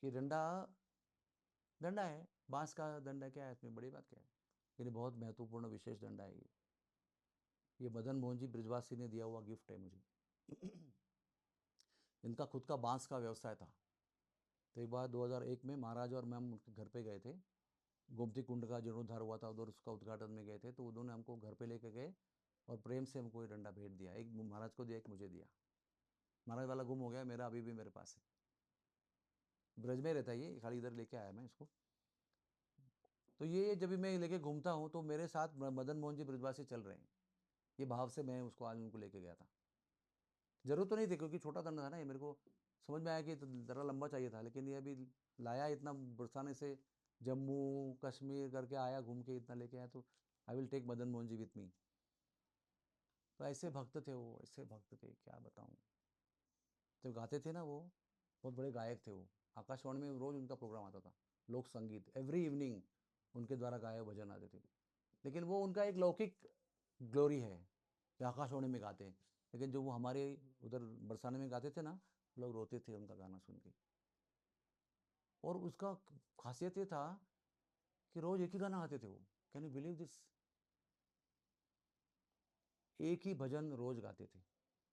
S1: ये डंडा डंडा है, बांस का डंडा, क्या है इसमें बड़ी बात क्या है? ये बहुत महत्वपूर्ण विशेष डंडा है ये मदन मोहन जी ब्रिजवासी ने दिया हुआ गिफ्ट है मुझे। इनका खुद का बांस का व्यवसाय था। तो एक बार 2001 में महाराज और मैं उनके घर पे गए थे, गोमती कुंड का जीर्णोद्धार हुआ था उधर, उसका उद्घाटन में गए थे, तो उन्होंने हमको घर पे लेके गए और प्रेम से हमको ये डंडा भेंट दिया, एक महाराज को दिया, एक मुझे दिया। महाराज वाला गुम हो गया, मेरा अभी भी मेरे पास है, ब्रज में रहता है ये, खाली इधर लेके आया मैं इसको। तो ये जब भी मैं लेके घूमता हूँ तो मेरे साथ मदन मोहन जी ब्रजवासी चल रहे हैं, ये भाव से मैं उसको आज उनको लेके गया था। जरूरत तो नहीं थी क्योंकि छोटा डंडा था ना ये, मेरे को समझ में आया कि ज़रा लंबा चाहिए था, लेकिन ये अभी लाया इतना बरसाने से, जम्मू कश्मीर करके आया, घूम के इतना लेके आया, तो I will take Madan Mohan ji with me. तो ऐसे भक्त थे वो, ऐसे भक्त थे क्या बताऊँ। जब गाते थे ना वो, बहुत बड़े गायक थे वो। आकाशवाणी में रोज़ उनका प्रोग्राम आता था, लोक संगीत एवरी इवनिंग। उनके द्वारा गाए हुए भजन आते थे। लेकिन वो उनका एक लौकिक ग्लोरी है कि आकाशवाणी में गाते हैं, लेकिन जो वो हमारे उधर बरसाने में गाते थे ना, लोग रोते थे उनका गाना सुन के। और उसका खासियत ये था कि रोज एक ही गाना गाते थे वो। Can you believe this? एक ही भजन रोज गाते थे,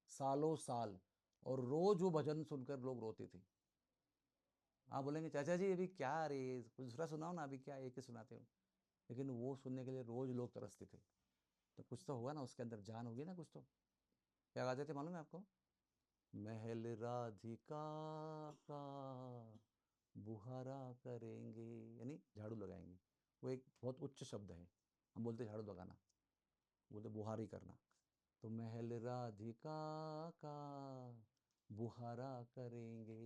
S1: सालों साल। और रोज वो भजन सुनकर लोग रोते थे। आप बोलेंगे चाचा जी अभी क्या रे, कुछ दूसरा सुनाओ ना, अभी क्या एक ही सुनाते हो। लेकिन वो सुनने के लिए रोज लोग तरसते थे। तो कुछ तो होगा ना, उसके अंदर जान होगी ना कुछ तो। क्या गाते थे मालूम है आपको? महल राधिका का बुहारा करेंगे, यानी झाड़ू लगाएंगे। वो एक बहुत उच्च शब्द है। हम बोलते झाड़ू लगाना, बोलते बुहारी करना। तो महल राधिका का बुहारा करेंगे,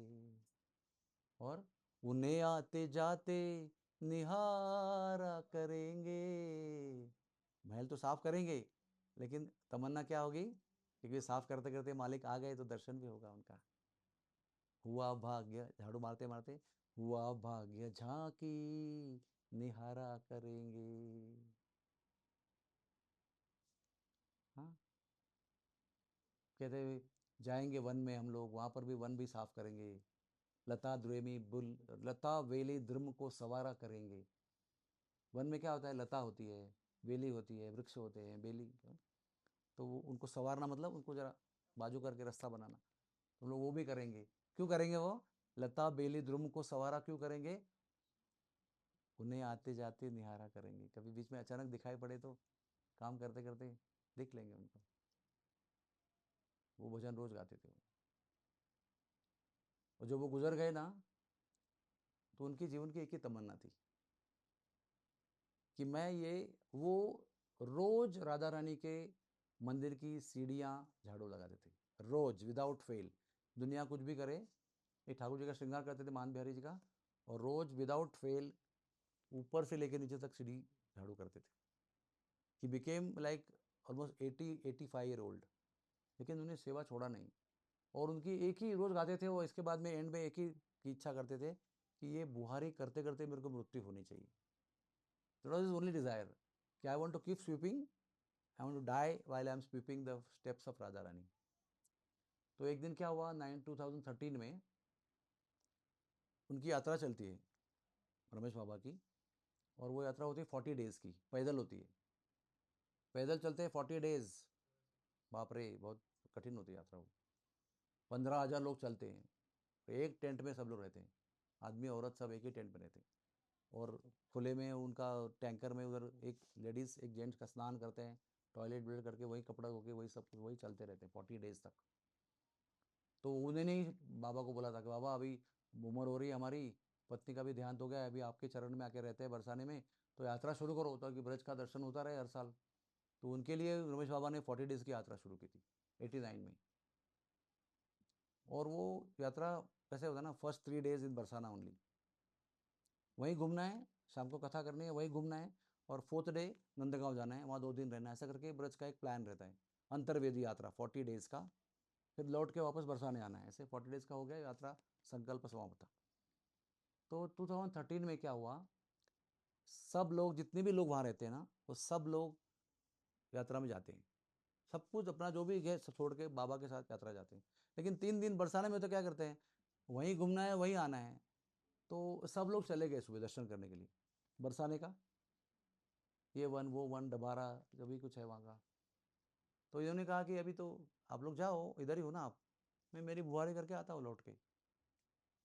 S1: और उन्हें आते जाते निहारा करेंगे। महल तो साफ करेंगे, लेकिन तमन्ना क्या होगी? क्योंकि साफ करते करते मालिक आ गए तो दर्शन भी होगा उनका। हुआ भाग्य, झाड़ू मारते मारते, हुआ भाग्य झांकी निहारा करेंगे। हाँ, कहते जाएंगे वन में हम लोग, वहां पर भी वन भी साफ करेंगे। लता द्रुमी बुल, लता वेली द्रुम को सवारा करेंगे। वन में क्या होता है? लता होती है, वेली होती है, वृक्ष होते हैं, बेली। तो उनको संवारना मतलब उनको जरा बाजू करके रास्ता बनाना। तो लोग वो भी करेंगे। क्यों करेंगे वो? लता बेली द्रुम को सवारा क्यों करेंगे? उन्हें आते जाते निहारा करेंगे। कभी बीच में अचानक दिखाई पड़े तो काम करते करते देख लेंगे उनको। वो भजन रोज गाते थे। और जब वो गुजर गए ना, तो उनके जीवन की एक ही तमन्ना थी कि मैं ये, वो रोज राधा रानी के मंदिर की सीढ़ियाँ झाड़ू लगाते थे, रोज विदाउट फेल। दुनिया कुछ भी करे, ये ठाकुर जी का श्रृंगार करते थे, मान बिहारी जी का, और रोज विदाउट फेल ऊपर से लेकर नीचे तक सीढ़ी झाड़ू करते थे। He became like almost 80-85 year old, लेकिन उन्हें सेवा छोड़ा नहीं। और उनकी एक ही रोज गाते थे वो, इसके बाद में एंड में एक ही की इच्छा करते थे कि ये बुहारी करते करते मेरे को मृत्यु होनी चाहिए। That was his only desire कि I want to keep sweeping, I want to die while I am sweeping the steps of Radha Rani. तो एक दिन क्या हुआ, 2013 में उनकी यात्रा चलती है रमेश बाबा की। और वो यात्रा होती है 40 डेज की, पैदल होती है। पैदल चलते हैं 40 डेज। बाप रे, बहुत कठिन होती है यात्रा वो। 15,000 लोग चलते हैं, एक टेंट में सब लोग रहते हैं, आदमी औरत सब एक ही टेंट में रहते हैं। और खुले में उनका टैंकर में उधर एक लेडीज़ एक जेंट्स का स्नान करते हैं, टॉयलेट ब्लेड करके वही कपड़ा होके वही सब वही चलते रहते हैं 40 डेज तक। तो उन्होंने ही बाबा को बोला था कि बाबा अभी उम्र हो रही है हमारी, पत्नी का भी देहांत हो गया है, अभी आपके चरण में आके रहते हैं बरसाने में, तो यात्रा शुरू करो ताकि ब्रज का दर्शन होता रहे हर साल। तो उनके लिए रमेश बाबा ने 40 डेज की यात्रा शुरू की थी 89 में। और वो यात्रा कैसे होता है ना, first 3 days in Barsana only, वहीं घूमना है, शाम को कथा करनी है, वहीं घूमना है। और फोर्थ डे नंदगांव जाना है, वहाँ 2 दिन रहना है। ऐसा करके ब्रज का एक प्लान रहता है, अंतर्वेदी यात्रा 40 डेज का। फिर लौट के वापस बरसाने आना है। ऐसे 40 डेज का हो गया यात्रा, संकल्प समाप्त। तो 2013 में क्या हुआ, सब लोग जितने भी लोग वहाँ रहते हैं ना, वो सब लोग यात्रा में जाते हैं। सब कुछ अपना जो भी है सब छोड़ के बाबा के साथ यात्रा जाते हैं। लेकिन 3 दिन बरसाने में तो क्या करते हैं, वहीं घूमना है वहीं आना है। तो सब लोग चले गए सुबह दर्शन करने के लिए बरसाने का, ये वन वो वन डबारा जो भी कुछ है वहाँ का। तो इन्होंने कहा कि अभी तो आप लोग जाओ, इधर ही हो ना आप, मैं मेरी बुआरी करके आता हूँ लौट के।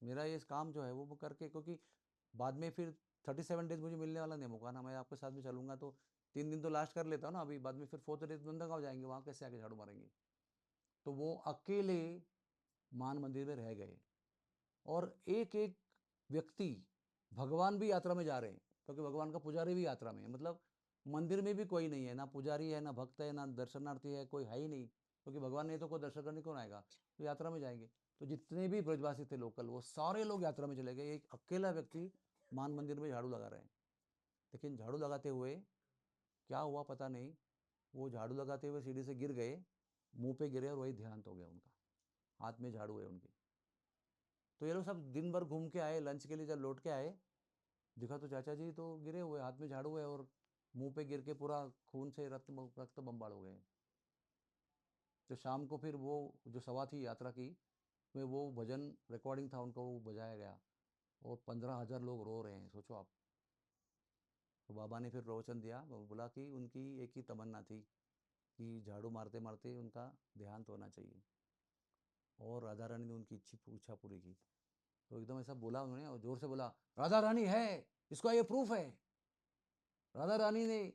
S1: मेरा ये काम जो है वो करके, क्योंकि बाद में फिर 37 डेज मुझे मिलने वाला नहीं मौका ना, मैं आपके साथ में चलूंगा तो 3 दिन तो लास्ट कर लेता हूँ ना अभी, बाद में फिर फोर्थ डे नंदगांव जाएंगे, वहाँ कैसे आके झाड़ू मारेंगे। तो वो अकेले मान मंदिर में रह गए। और एक एक व्यक्ति, भगवान भी यात्रा में जा रहे हैं, क्योंकि भगवान का पुजारी भी यात्रा में है। मतलब मंदिर में भी कोई नहीं है, ना पुजारी है, ना भक्त है, ना दर्शनार्थी है, कोई है ही नहीं, क्योंकि भगवान नहीं तो कोई दर्शन करने कौन आएगा, तो यात्रा में जाएंगे। तो जितने भी ब्रजवासी थे लोकल, वो सारे लोग यात्रा में चले गए, एक अकेला व्यक्ति मान मंदिर में झाड़ू लगा रहे हैं। लेकिन झाड़ू लगाते हुए क्या हुआ पता नहीं, वो झाड़ू लगाते हुए सीढ़ी से गिर गए, मुंह पे गिरे और वही देहांत हो गया उनका। हाथ में झाड़ू है उनके। तो ये लोग सब दिन भर घूम के आए, लंच के लिए जब लौट के आए, दिखा तो चाचा जी तो गिरे हुए, हाथ में झाड़ू है और मुंह पे गिर के पूरा खून से रक्त बम्बाड़ हो गए। तो शाम को फिर वो जो सभा थी यात्रा की, में वो भजन रिकॉर्डिंग था उनका, वो बजाया गया और 15,000 लोग रो रहे हैं, सोचो आप। तो बाबा ने फिर प्रवचन दिया, वो बोला कि उनकी एक ही तमन्ना थी कि झाड़ू मारते मारते उनका देहांत होना चाहिए, और राधा रानी ने उनकी इच्छा पूरी की। तो एकदम ऐसा बोला उन्होंने और जोर से बोला, राधा रानी है, इसका ये प्रूफ है, राधा रानी ने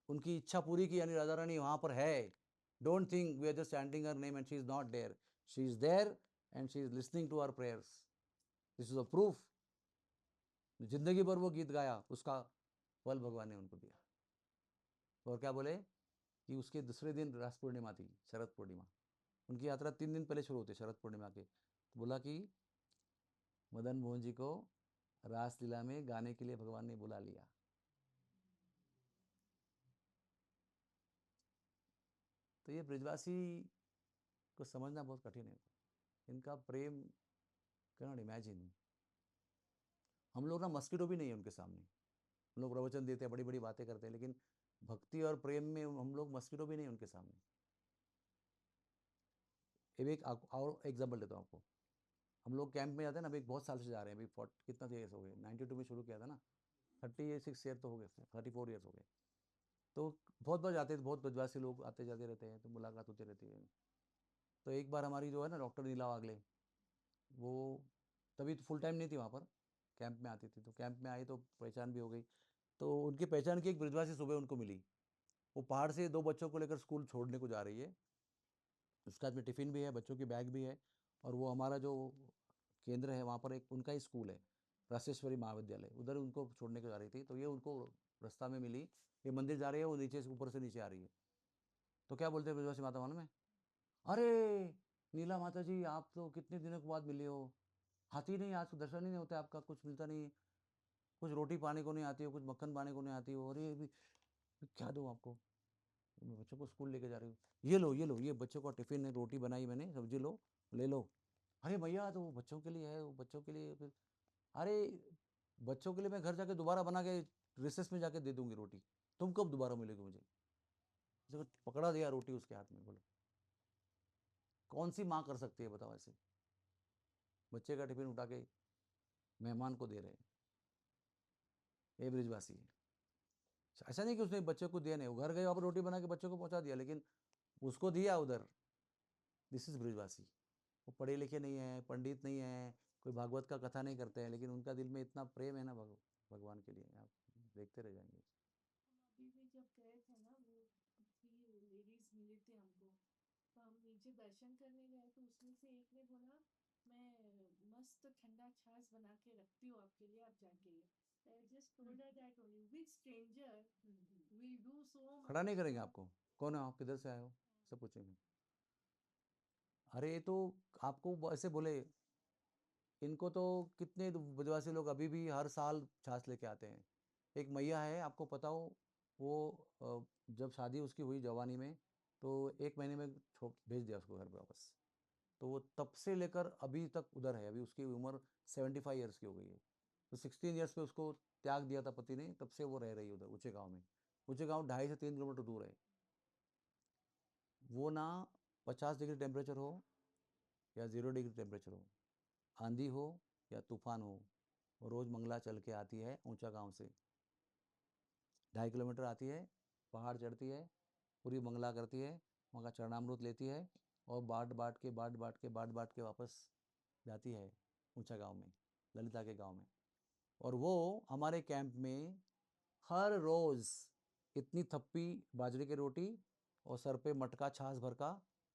S1: उनकी इच्छा पूरी की, यानी राधा रानी वहां पर है। Don't think we are just chanting her name and she is not there, she is there and she is listening to our prayers, this is a proof. जिंदगी भर वो गीत गाया, उसका फल भगवान ने उनको दिया। और क्या बोले कि उसके दूसरे दिन रास पूर्णिमा थी, शरद पूर्णिमा। उनकी यात्रा 3 दिन पहले शुरू होती है शरद पूर्णिमा के। तो बोला कि मदन मोहन जी को रासलीला में गाने के लिए भगवान ने बुला लिया। तो ये ब्रिजवासी को समझना बहुत कठिन है, इनका प्रेम कैनॉट इमेजिन। हम लोग ना मस्किटो भी नहीं है उनके सामने। हम लोग प्रवचन देते हैं, बड़ी बड़ी बातें करते हैं, लेकिन भक्ति और प्रेम में हम लोग मस्किटो भी नहीं उनके सामने। एक और एग्जाम्पल देता हूँ आपको। हम लोग कैंप में जाते हैं ना, अभी बहुत साल से जा रहे हैं, अभी कितना ईयर्स हो गए, 92 में शुरू किया था ना, 36 ईयर तो हो गए, 34 ईयर्स हो गए। तो बहुत बार जाते थे, बहुत बदमाशी लोग आते जाते रहते हैं, तो मुलाकात होती रहती है। तो एक बार हमारी जो है ना डॉक्टर नीला वागले, वो तभी तो फुल टाइम नहीं थी वहाँ पर, कैंप में आती थी, तो कैंप में आई तो पहचान भी हो गई। तो उनकी पहचान की एक ब्रिजवासी सुबह उनको मिली। वो पहाड़ से 2 बच्चों को लेकर स्कूल छोड़ने को जा रही है, उसके हाथ में टिफ़िन भी है, बच्चों की बैग भी है, और वो हमारा जो केंद्र है वहाँ पर एक उनका ही स्कूल है, राशेश्वरी महाविद्यालय, उधर उनको छोड़ने को जा रही थी। तो ये उनको रास्ता में मिली, ये मंदिर जा रही है, वो नीचे से ऊपर से नीचे आ रही है। तो क्या बोलते हैं ब्रजवासी माता मालूम है, अरे नीला माता जी, आप तो कितने दिनों के बाद मिले हो, आती नहीं, आज तो दर्शन ही नहीं होता आपका, कुछ मिलता नहीं, कुछ रोटी पाने को नहीं आती हो, कुछ मक्खन पाने को नहीं आती हो, अरे क्या दूँ आपको, मैं बच्चों को स्कूल लेके जा रही हूँ, ये लो ये लो, ये बच्चों का टिफ़िन है, रोटी बनाई मैंने, सब्जी लो, ले लो। अरे भैया तो वो बच्चों के लिए है, वो बच्चों के लिए फिर, अरे बच्चों के लिए मैं घर जाके दोबारा बना के रिसेस में जाके दे दूंगी रोटी, तुम कब दोबारा मिलोगे मुझे। जब पकड़ा दिया रोटी उसके हाथ में, बोलो कौन सी माँ कर सकती है बताओ ऐसे, बच्चे का टिफिन उठा के मेहमान को दे रहे हैं। ये ब्रिजवासी है। ऐसा नहीं कि उसने बच्चे को दिया नहीं, वो घर गए वहाँ पर रोटी बना के बच्चों को पहुंचा दिया, लेकिन उसको दिया उधर। This is Brijwasi. वो पढ़े लिखे नहीं है, पंडित नहीं है, कोई भागवत का कथा नहीं करते हैं, लेकिन उनका दिल में इतना प्रेम है ना भगवान के लिए, आप देखते रह जाएंगे।
S2: अभी भी जब गए थे ना, वो 3 लेडीज मिली थी हमको, तो हम नीचे दर्शन करने गए, तो उसमें से एक ने बोला, मैं मस्त ठंडा छाछ बना के रखती हूँ आपके लिए, आप जाके। I just told her that only. Which stranger will do so
S1: खड़ा नहीं
S2: much
S1: करेंगे
S2: for?
S1: आपको, कौन है आप, किधर से आए हो, सब पूछेंगे। अरे तो आपको ऐसे बोले, इनको तो कितने ब्रजवासी लोग अभी भी हर साल छाछ लेके आते हैं। एक मैया है, आपको पता हो, वो जब शादी उसकी हुई जवानी में, तो 1 महीने में भेज दिया उसको घर पे वापस। तो वो तब से लेकर अभी तक उधर है, अभी उसकी उम्र 75 ईयर्स की हो गई है। तो 16 ईयर्स पे उसको त्याग दिया था पति ने, तब से वो रह रही है उधर ऊँचे गाँव में। ऊँचे गाँव 2.5 से 3 किलोमीटर दूर है। वो ना 50 डिग्री टेम्परेचर हो या 0 डिग्री टेम्परेचर हो, आंधी हो या तूफान हो, वो रोज़ मंगला चल के आती है ऊंचा गांव से, 2.5 किलोमीटर आती है, पहाड़ चढ़ती है, पूरी मंगला करती है, वहाँ का चरणामृत लेती है, और बाट बाट के वापस जाती है ऊंचा गांव में, ललिता के गांव में। और वो हमारे कैंप में हर रोज़ इतनी थप्पी बाजरे की रोटी और सर पे मटका छाछ भर का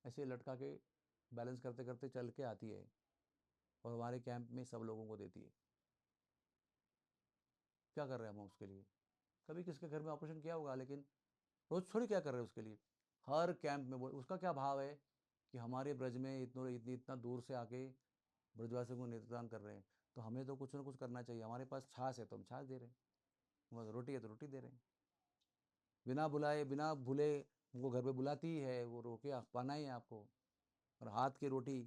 S1: ऐसे लटका के बैलेंस करते करते चल के आती है, और हमारे कैंप में सब लोगों को देती है। क्या कर रहे हैं हम उसके लिए, कभी किसके घर में ऑपरेशन किया होगा, लेकिन रोज थोड़ी क्या कर रहे हैं उसके लिए। हर कैंप में वो, उसका क्या भाव है कि हमारे ब्रज में इतना दूर से आके ब्रजवासियों को नेत्रदान कर रहे हैं, तो हमें तो कुछ ना कुछ करना चाहिए। हमारे पास छाछ है तो हम छाछ दे रहे हैं, हमारे रोटी है तो रोटी दे रहे हैं, बिना बुलाए बिना भूले उनको घर पे बुलाती है, वो रोके पाना ही है आपको, और हाथ की रोटी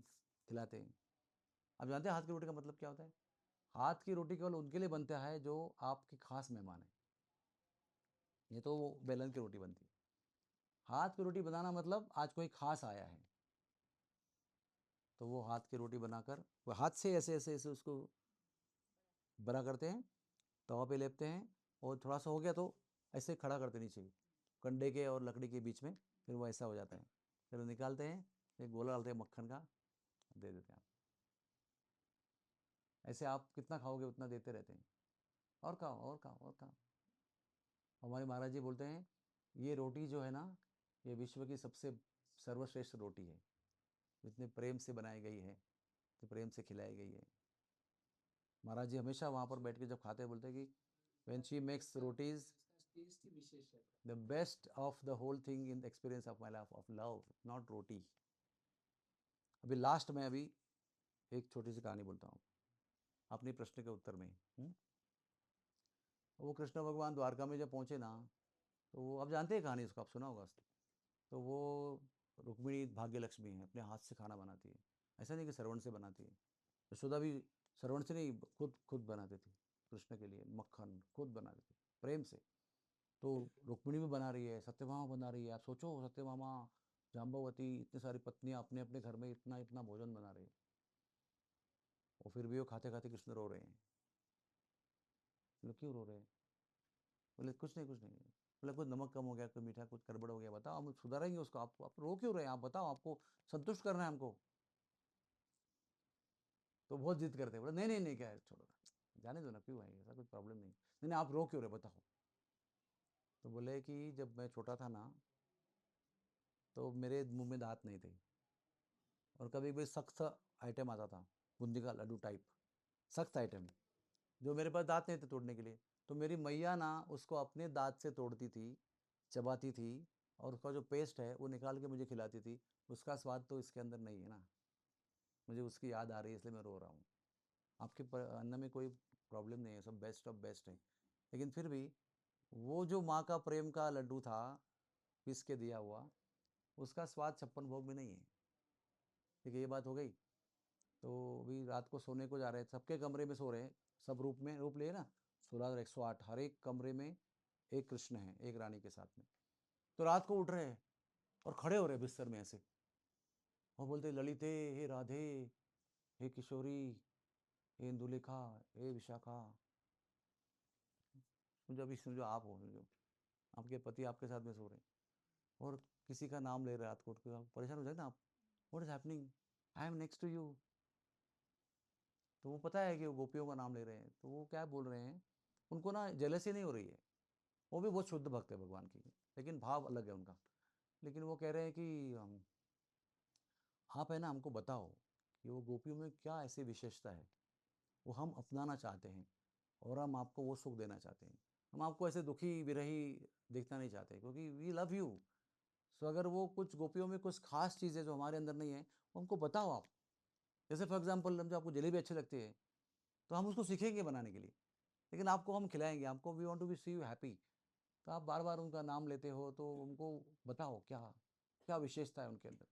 S1: खिलाते हैं। आप जानते हैं हाथ की रोटी का मतलब क्या होता है? हाथ की रोटी केवल उनके लिए बनता है जो आपके खास मेहमान है। ये तो वो बेलन की रोटी बनती है। हाथ की रोटी बनाना मतलब आज कोई खास आया है, तो वो हाथ की रोटी बनाकर वो हाथ से ऐसे ऐसे ऐसे उसको बना करते हैं, तवा पे लेपते हैं, और थोड़ा सा हो गया तो ऐसे खड़ा करते नीचे कंडे के और लकड़ी के बीच में, फिर वो ऐसा हो जाता है। फिर वो निकालते हैं, एक गोला डालते हैं मक्खन का, दे देते हैं आप। ऐसे आप कितना खाओगे उतना देते रहते हैं, और खाओ और खाओ और खाओ। हमारे महाराज जी बोलते हैं ये रोटी जो है ना, ये विश्व की सबसे सर्वश्रेष्ठ रोटी है, इतने प्रेम से बनाई गई है, तो प्रेम से खिलाई गई है। महाराज जी हमेशा वहाँ पर बैठ के जब खाते हैं बोलते हैं कि when she makes rotis,
S2: taste ही विशेष है।
S1: the best of the whole thing in the experience of my life of love, not roti. अभी लास्ट में अभी एक छोटी सी कहानी बोलता हूँ अपने प्रश्न के उत्तर में। वो कृष्ण भगवान द्वारका में जब पहुँचे ना, तो वो आप जानते हैं कहानी, उसको आप सुना होगा। तो वो रुक्मिणी भाग्य लक्ष्मी है, अपने हाथ से खाना बनाती है, ऐसा नहीं कि श्रवण से बनाती है। यशोदा भी श्रवण से नहीं, खुद खुद बनाती थी कृष्ण के लिए, मक्खन खुद बनाती थी प्रेम से। तो रुक्मिणी भी बना रही है, सत्यभामा बना रही है। आप सोचो, सत्यभामा, जाम्बवती, इतनी सारी पत्नियां अपने अपने घर में इतना इतना भोजन बना रही है, और फिर भी वो खाते खाते कृष्ण रो रहे हैं। बोले क्यों रो रहे हैं? बोले कुछ नहीं कुछ नहीं। बोले कुछ नमक कम हो गया, कोई मीठा कुछ गड़बड़ हो गया, बताओ हम सुधारेंगे उसको। आप रो क्यों रहे हैं? आप बताओ, आपको संतुष्ट करना है हमको। तो बहुत जिद करते हैं, बोले नहीं नहीं नहीं, क्या है, छोड़ो ना, जाने दो ना, क्यों है, ऐसा कुछ प्रॉब्लम नहीं। नहीं नहीं, आप रो क्यों रहे बताओ। तो बोले कि जब मैं छोटा था ना, तो मेरे मुंह में दांत नहीं थे, और कभी भी सख्त आइटम आता था, बूंदी का लड्डू टाइप सख्त आइटम, जो मेरे पास दांत नहीं थे तोड़ने के लिए, तो मेरी मैया ना उसको अपने दांत से तोड़ती थी, चबाती थी, और उसका जो पेस्ट है वो निकाल के मुझे खिलाती थी। उसका स्वाद तो इसके अंदर नहीं है ना, मुझे उसकी याद आ रही है, इसलिए मैं रो रहा हूँ। आपके अन्न में कोई प्रॉब्लम नहीं है, सब बेस्ट ऑफ बेस्ट है, लेकिन फिर भी वो जो माँ का प्रेम का लड्डू था, पीस के दिया हुआ, उसका स्वाद 56 भोग में नहीं है। ठीक है, ये बात हो गई। तो अभी रात को सोने को जा रहे थे, सबके कमरे में सो रहे हैं, सब रूप में रूप लिए ना, 16 और 108 हर एक कमरे में एक कृष्ण है एक रानी के साथ में। तो रात को उठ रहे हैं और खड़े हो रहे हैं बिस्तर में ऐसे, और बोलते ललिते, हे राधे, हे किशोरी, हे इंदुलेखा, हे विशाखा। समझो अभी, समझो आप हो, समझो आपके पति आपके साथ में सो रहे हैं, और किसी का नाम ले रहे रात को उठ के, आप परेशान हो जाए ना आप, what is happening, I am next to you. तो वो पता है कि वो गोपियों का नाम ले रहे हैं, तो वो क्या बोल रहे हैं, उनको ना जेलसी नहीं हो रही है, वो भी बहुत शुद्ध भक्त है भगवान की, लेकिन भाव अलग है उनका। लेकिन वो कह रहे हैं कि आप है ना, हमको बताओ कि वो गोपियों में क्या ऐसी विशेषता है, वो हम अपनाना चाहते हैं, और हम आपको वो सुख देना चाहते हैं। हम आपको ऐसे दुखी विरही देखना नहीं चाहते, क्योंकि वी लव यू। सो अगर वो कुछ गोपियों में कुछ खास चीज़ है जो हमारे अंदर नहीं है, वो हमको बताओ आप। जैसे फॉर एग्जाम्पल, जो आपको जलेबी अच्छी लगती है, तो हम उसको सीखेंगे बनाने के लिए, लेकिन आपको हम खिलाएंगे, आपको we want to be see you happy. तो आप बार बार उनका नाम लेते हो, तो उनको बताओ क्या क्या विशेषता है उनके अंदर।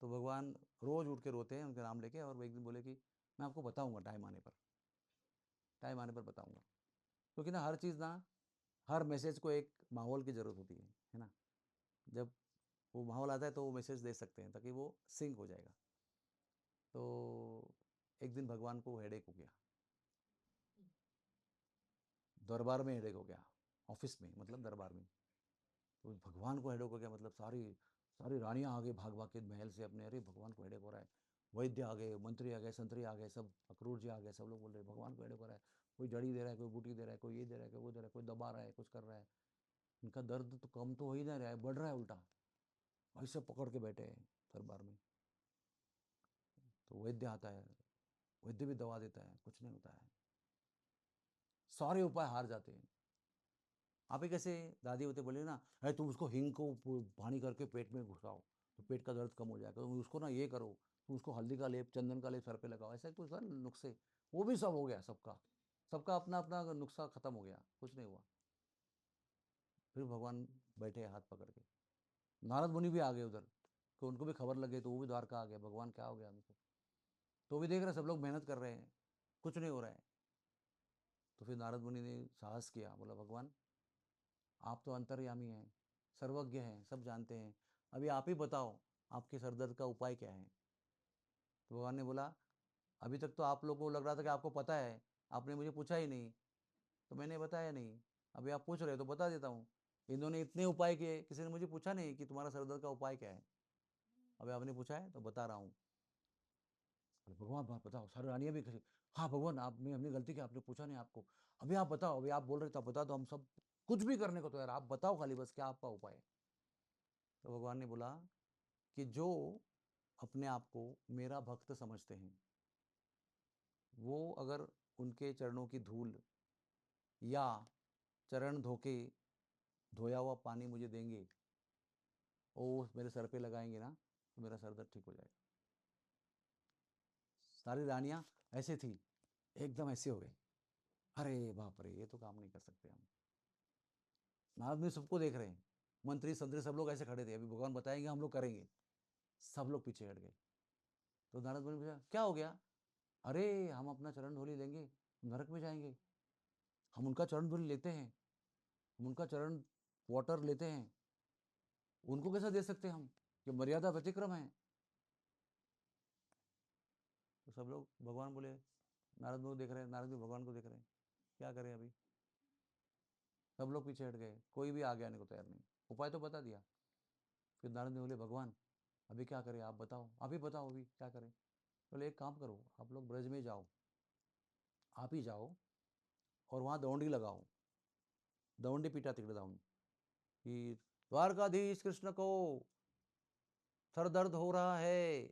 S1: तो भगवान रोज उठ के रोते हैं उनके नाम लेके, और वो एक दिन बोले कि मैं आपको बताऊंगा टाइम आने पर, टाइम आने पर बताऊंगा। क्योंकि ना हर चीज़ ना, हर मैसेज को एक माहौल की ज़रूरत होती है ना। जब वो माहौल आता है तो वो मैसेज दे सकते हैं, ताकि वो सिंक हो जाएगा। तो एक दिन भगवान को हेडेक हो गया, दरबार में हेडेक हो गया, ऑफिस में मतलब दरबार में। तो भगवान को हेडेक हो गया, मतलब सारी सारी रानियां आ गई भाग भाग के महल से अपने, अरे भगवान को हेडेक हो रहा है। वैद्य आ गए, मंत्री आ गए, संतरी आ गए, सब अक्रूर जी आ गए, सब लोग बोल रहे हैं भगवान को हेडेक हो रहा है। कोई जड़ी दे रहा है, कोई बूटी दे रहा है, कोई ये दे रहा है, कोई वो दे रहा है, कोई दबा रहा है, कुछ कर रहा है। इनका दर्द तो कम तो हो ही नहीं रहा है, बढ़ रहा है उल्टा। ऐसे पकड़ के बैठे हैं दरबार में। तो वैद्य आता है, वैद्य भी दवा देता है, कुछ नहीं होता है, सारे उपाय हार जाते हैं। आप ही कैसे दादी होते बोले ना, अरे तुम उसको हिंग को पानी करके पेट में घुसाओ, तो पेट का दर्द कम हो जाएगा। तुम उसको ना ये करो, तुम उसको हल्दी का लेप, चंदन का लेप सर पे लगाओ, ऐसा कुछ था ना नुस्खे। वो भी सब हो गया, सबका सबका अपना अपना नुस्खा खत्म हो गया, कुछ नहीं हुआ। फिर भगवान बैठे हाथ पकड़ के, नारद मुनि भी आ गए उधर, तो उनको भी खबर लगे, तो वो भी द्वारका आ गए, भगवान क्या हो गया उनको। तो भी देख रहे सब लोग मेहनत कर रहे हैं, कुछ नहीं हो रहा है। तो फिर नारद मुनि ने साहस किया, बोला भगवान आप तो अंतर्यामी हैं, सर्वज्ञ हैं, सब जानते हैं, अभी आप ही बताओ आपके सर दर्द का उपाय क्या है। तो भगवान ने बोला अभी तक तो आप लोगों को लग रहा था कि आपको पता है, आपने मुझे पूछा ही नहीं, तो मैंने बताया नहीं। अभी आप पूछ रहे हो तो बता देता हूँ। इन्होंने इतने उपाय किए, किसी ने मुझे पूछा नहीं कि तुम्हारा सर दर्द का उपाय क्या है। अभी आपने पूछा है तो बता रहा हूँ। अरे भगवान बात बताओ, सारी रानियां भी कही हाँ भगवान आपने हमने गलती की, आपने पूछा नहीं आपको, अभी आप बताओ, अभी आप बोल रहे थे बता दो, हम सब कुछ भी करने को तो यार, आप बताओ खाली बस क्या आपका उपाय है। तो भगवान ने बोला कि जो अपने आप को मेरा भक्त समझते हैं, वो अगर उनके चरणों की धूल या चरण धोके धोया हुआ पानी मुझे देंगे और वो मेरे सर पे लगाएंगे ना, तो मेरा सर दर्द ठीक हो जाएगा। सारी रानियां ऐसे थी, एकदम ऐसे हो गए, अरे बाप रे ये तो काम नहीं कर सकते हम। नारद मुनि सबको देख रहे हैं, मंत्री संतरी सब लोग ऐसे खड़े थे, अभी भगवान बताएंगे हम लोग करेंगे, सब लोग पीछे हट गए। तो नारद मुनि पूछा क्या हो गया। अरे हम अपना चरण धूलि लेंगे नरक में जाएंगे, हम उनका चरण धूलि लेते हैं, हम उनका चरण वाटर लेते हैं, उनको कैसा दे सकते हम, ये मर्यादा व्यतिक्रम है। तो सब लोग भगवान बोले, नारद मुनि देख रहे हैं, नारद मुनि भगवान को देख रहे हैं, क्या करें अभी। सब लोग पीछे हट गए, कोई भी आगे आने को तैयार नहीं, उपाय तो बता दिया। फिर नारद मुनि बोले भगवान अभी क्या करें, आप बताओ, आप ही बताओ अभी क्या करें। बोले एक काम करो, आप लोग ब्रज में जाओ, आप ही जाओ और वहाँ दौंडी लगाओ, दौंडी पीटा तिकड़े जाऊँ कि द्वारकाधीश कृष्ण को सर दर्द हो रहा है,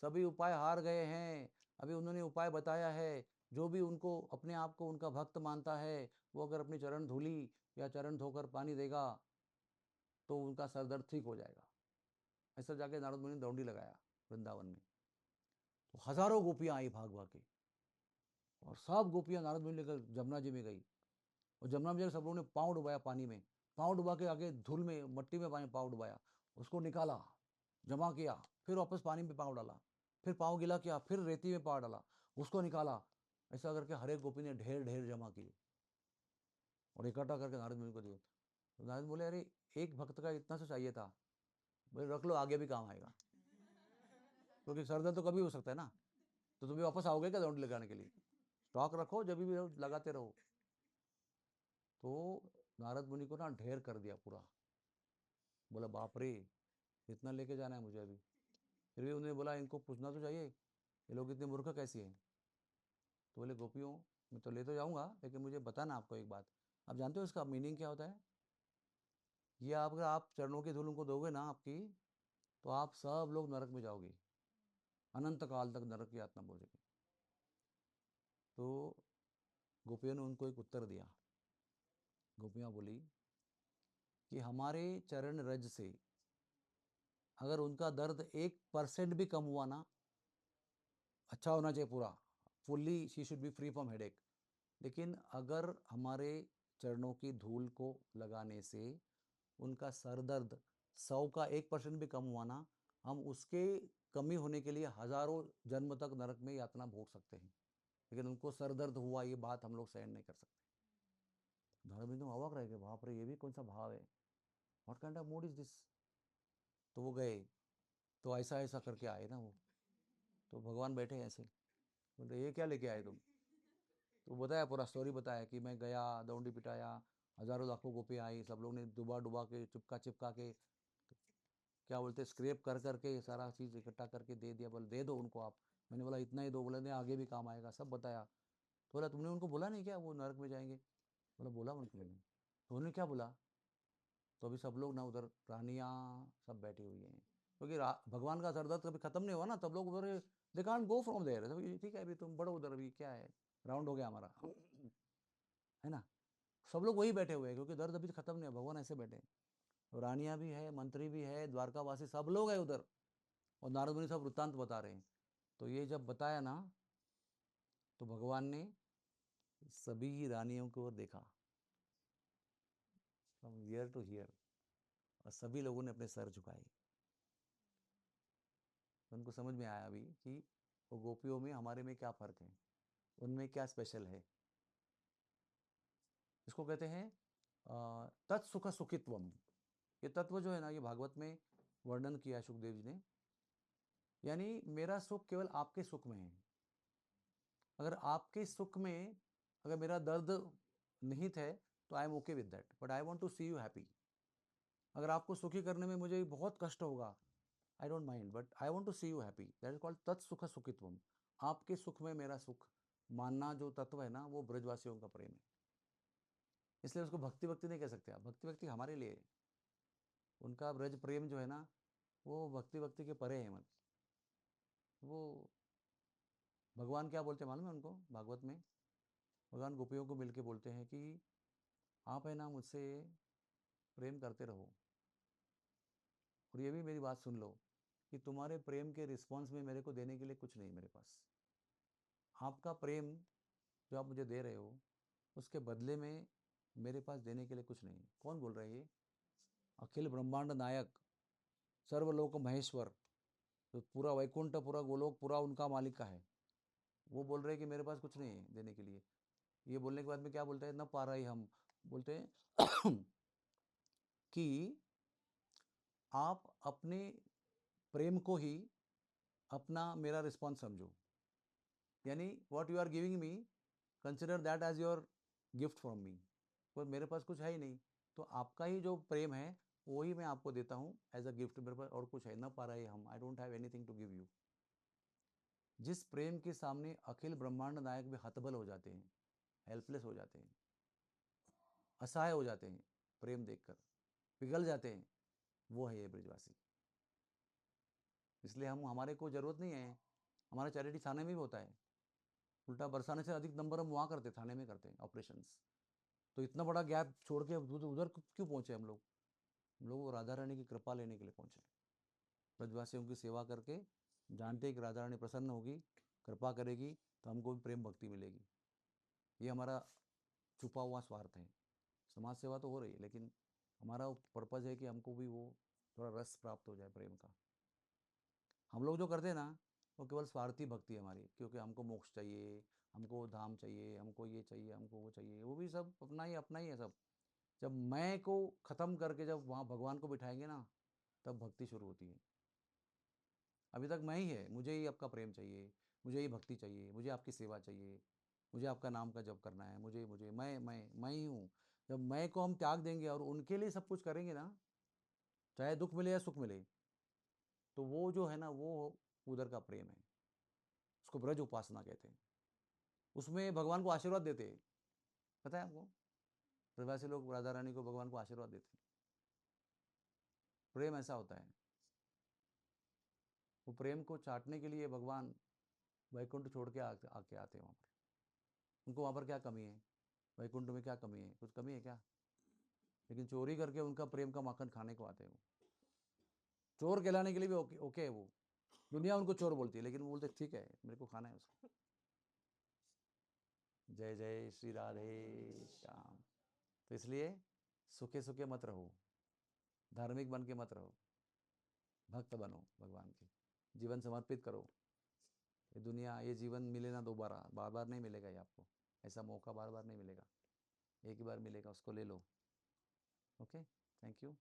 S1: सभी उपाय हार गए हैं, अभी उन्होंने उपाय बताया है, जो भी उनको अपने आप को उनका भक्त मानता है, वो अगर अपनी चरण धूली या चरण धोकर पानी देगा तो उनका सर दर्द ठीक हो जाएगा। ऐसा जाके नारद मुनि ने दौंडी लगाया वृंदावन में। तो हजारों गोपियां आई भाग भाग के, और सब गोपियां नारद मुनि लेकर जमुना जी में गई, और जमुना में जाकर सब लोगों ने पाँव डुबाया पानी में, पाँव डुबा के आगे धूल में मट्टी में पानी पाँव डुबाया, उसको निकाला, जमा किया, फिर वापस पानी में पाँव डाला, फिर पाँव गीला किया, फिर रेती में पाँव डाला, उसको निकाला। ऐसा करके हर एक गोपी ने ढेर ढेर जमा किए और इकट्ठा करके नारद मुनि को दिए। तो नारद बोले अरे एक भक्त का इतना सा चाहिए था, बोले रख लो आगे भी काम आएगा, क्योंकि सर दर्द तो कभी हो सकता है ना, तो तुम्हें वापस आओगे क्या दौड़ लगाने के लिए, स्टॉक रखो जब भी लगाते रहो। तो नारद मुनि को ना ढेर कर दिया पूरा। बोला बाप रे इतना लेके जाना है मुझे अभी। फिर भी उन्होंने बोला इनको पूछना तो चाहिए ये लोग इतने मूर्ख कैसी हैं। तो बोले गोपियों मैं तो ले तो जाऊंगा, लेकिन मुझे बताना आपको एक बात, आप जानते हो इसका मीनिंग क्या होता है। ये आप अगर आप चरणों की धूल उनको दोगे ना आपकी, तो आप सब लोग नरक में जाओगे, अनंत काल तक नरक की यातना भोगोगे। तो गोपियों ने उनको एक उत्तर दिया। गोपियाँ बोली कि हमारे चरण रज से अगर उनका दर्द 1% भी कम हुआ ना, अच्छा होना चाहिए पूरा, fully she should be free from headache, लेकिन अगर हमारे चरणों की धूल को लगाने से उनका सर दर्द 100 का 1% भी कम हुआ ना, हम उसके कमी होने के लिए हजारों जन्म तक नरक में यातना भोग सकते हैं, लेकिन उनको सर दर्द हुआ ये बात हम लोग सहन नहीं कर सकते। धर्म एकदम अवाक रह गए, बाप रे ये भी कौन सा भाव है, what kind of mood is this. तो वो गए, तो ऐसा ऐसा करके आए ना वो, तो भगवान बैठे ऐसे, बोलते ये क्या लेके आए तुम। तो बताया पूरा स्टोरी बताया कि मैं गया दौंडी पिटाया, हजारों लाखों गोपी आई, सब लोग ने डुबा डुबा के चिपका चिपका के क्या बोलते स्क्रैप कर करके सारा चीज़ इकट्ठा करके दे दिया, बोले दे दो उनको आप। मैंने बोला इतना ही दो, बोले नहीं आगे भी काम आएगा, सब बताया। तो बोला तुमने उनको बोला नहीं क्या वो नरक में जाएंगे। बोला बोला उनको मैंने। तो उन्होंने क्या बोला। तो अभी सब लोग ना उधर रानियाँ सब बैठी हुई हैं, क्योंकि भगवान का सरदर्द कभी खत्म नहीं हुआ ना, तब लोग उधर they can't go from there, ठीक है अभी तुम बढ़ो उधर, अभी क्या है राउंड हो गया हमारा, है ना। सब लोग वही बैठे हुए हैं क्योंकि दर्द अभी खत्म नहीं है, भगवान ऐसे बैठे हैं। तो रानियाँ भी है, मंत्री भी है, द्वारकावासी सब लोग हैं उधर, और नारद मुनि सब वृत्तांत बता रहे हैं। तो ये जब बताया ना, तो भगवान ने सभी रानियों को देखा, फ्रॉम ईयर टू ईयर, और सभी लोगों ने अपने सर झुकाए। तो उनको समझ में आया अभी कि वो गोपियों में हमारे में क्या फ़र्क है, उनमें क्या स्पेशल है। इसको कहते हैं तत्सुख सुखित्वम। ये तत्व जो है ना, ये भागवत में वर्णन किया है सुखदेव जी ने। यानी मेरा सुख केवल आपके सुख में है। अगर आपके सुख में अगर मेरा दर्द निहित है तो I am okay with that, but I want to see you happy. अगर आपको सुखी करने में मुझे बहुत कष्ट होगा, I don't mind, but I want to see you happy. That is called तत्सुख सुखित्वम। आपके सुख में मेरा सुख मानना जो तत्व है ना, वो ब्रजवासियों का प्रेम है। इसलिए उसको भक्ति भक्ति नहीं कह सकते आप। भक्ति भक्ति हमारे लिए है। उनका ब्रज प्रेम जो है ना, वो भक्ति भक्ति के परे है। मत वो भगवान क्या बोलते हैं मालूम है उनको भागवत में? भगवान गोपियों को मिलके बोलते हैं कि आप है ना मुझसे प्रेम करते रहो, और ये भी मेरी बात सुन लो कि तुम्हारे प्रेम के रिस्पॉन्स में मेरे को देने के लिए कुछ नहीं मेरे पास। आपका प्रेम जो आप मुझे दे रहे हो, उसके बदले में मेरे पास देने के लिए कुछ नहीं। कौन बोल रहा है ये? अखिल ब्रह्मांड नायक, सर्वलोक महेश्वर, तो पूरा वैकुंठ, पूरा गोलोक, पूरा उनका मालिक का है। वो बोल रहे हैं कि मेरे पास कुछ नहीं है देने के लिए। ये बोलने के बाद में क्या बोलते हैं? न पा रही हम बोलते हैं कि आप अपने प्रेम को ही अपना मेरा रिस्पॉन्स समझो। यानी what you are giving me, consider that as your gift from me. पर मेरे पास कुछ है ही नहीं, तो आपका ही जो प्रेम है वो ही मैं आपको देता हूँ एज अ गिफ्ट। मेरे पास और कुछ है न पा रहा है हम, I don't have anything to give you. जिस प्रेम के सामने अखिल ब्रह्मांड नायक भी हतबल हो जाते हैं, हेल्पलेस हो जाते हैं, असहाय हो जाते हैं, प्रेम देखकर पिघल जाते हैं, वो है ये ब्रजवासी। इसलिए हम हमारे को ज़रूरत नहीं है। हमारा चैरिटी थाने में भी होता है। उल्टा बरसाने से अधिक नंबर हम वहाँ करते, थाने में करते हैं ऑपरेशंस। तो इतना बड़ा गैप छोड़ के उधर उधर क्यों पहुँचे हम लोग? हम लोग राधा रानी की कृपा लेने के लिए पहुँचे। ब्रजवासियों की सेवा करके जानते हैं कि राधा रानी प्रसन्न होगी, कृपा करेगी, तो हमको भी प्रेम भक्ति मिलेगी। ये हमारा छुपा हुआ स्वार्थ है। समाज सेवा तो हो रही है, लेकिन हमारा पर्पज़ है कि हमको भी वो थोड़ा रस प्राप्त हो जाए प्रेम का। हम लोग जो करते हैं ना, वो केवल स्वार्थी भक्ति है हमारी, क्योंकि हमको मोक्ष चाहिए, हमको धाम चाहिए, हमको ये चाहिए, हमको वो चाहिए। वो भी सब अपना ही है सब। जब मैं को ख़त्म करके जब वहाँ भगवान को बिठाएंगे ना, तब भक्ति शुरू होती है। अभी तक मैं ही है, मुझे ही आपका प्रेम चाहिए, मुझे ही भक्ति चाहिए, मुझे आपकी सेवा चाहिए, मुझे आपका नाम का जप करना है, मुझे मैं ही हूँ। जब मैं को हम त्याग देंगे और उनके लिए सब कुछ करेंगे ना, चाहे दुख मिले या सुख मिले, तो वो जो है ना, वो उधर का प्रेम है। उसको ब्रज उपासना कहते हैं। उसमें भगवान को आशीर्वाद देते हैं। पता है आपको? प्रवासी लोग राधा रानी को, भगवान को आशीर्वाद देते हैं। प्रेम ऐसा होता है। वो प्रेम को चाटने के लिए भगवान वैकुंठ छोड़ के आके आते हैं वहाँ पर। उनको वहाँ पर क्या कमी है? वैकुंठ में क्या कमी है? कुछ कमी है क्या? लेकिन चोरी करके उनका प्रेम का माखन खाने को आते हैं वो। चोर कहलाने के लिए भी ओके ओके है वो। दुनिया उनको चोर बोलती है, लेकिन वो बोलते ठीक है, मेरे को खाना है उसको। जय जय श्री राधे श्याम। तो इसलिए सुखे सुखे मत रहो, धार्मिक बन के मत रहो, भक्त बनो भगवान के। जीवन समर्पित करो। ये दुनिया, ये जीवन मिले ना दोबारा, बार बार नहीं मिलेगा ये आपको। ऐसा मौका बार बार नहीं मिलेगा, एक ही बार मिलेगा, उसको ले लो। Okay, thank you.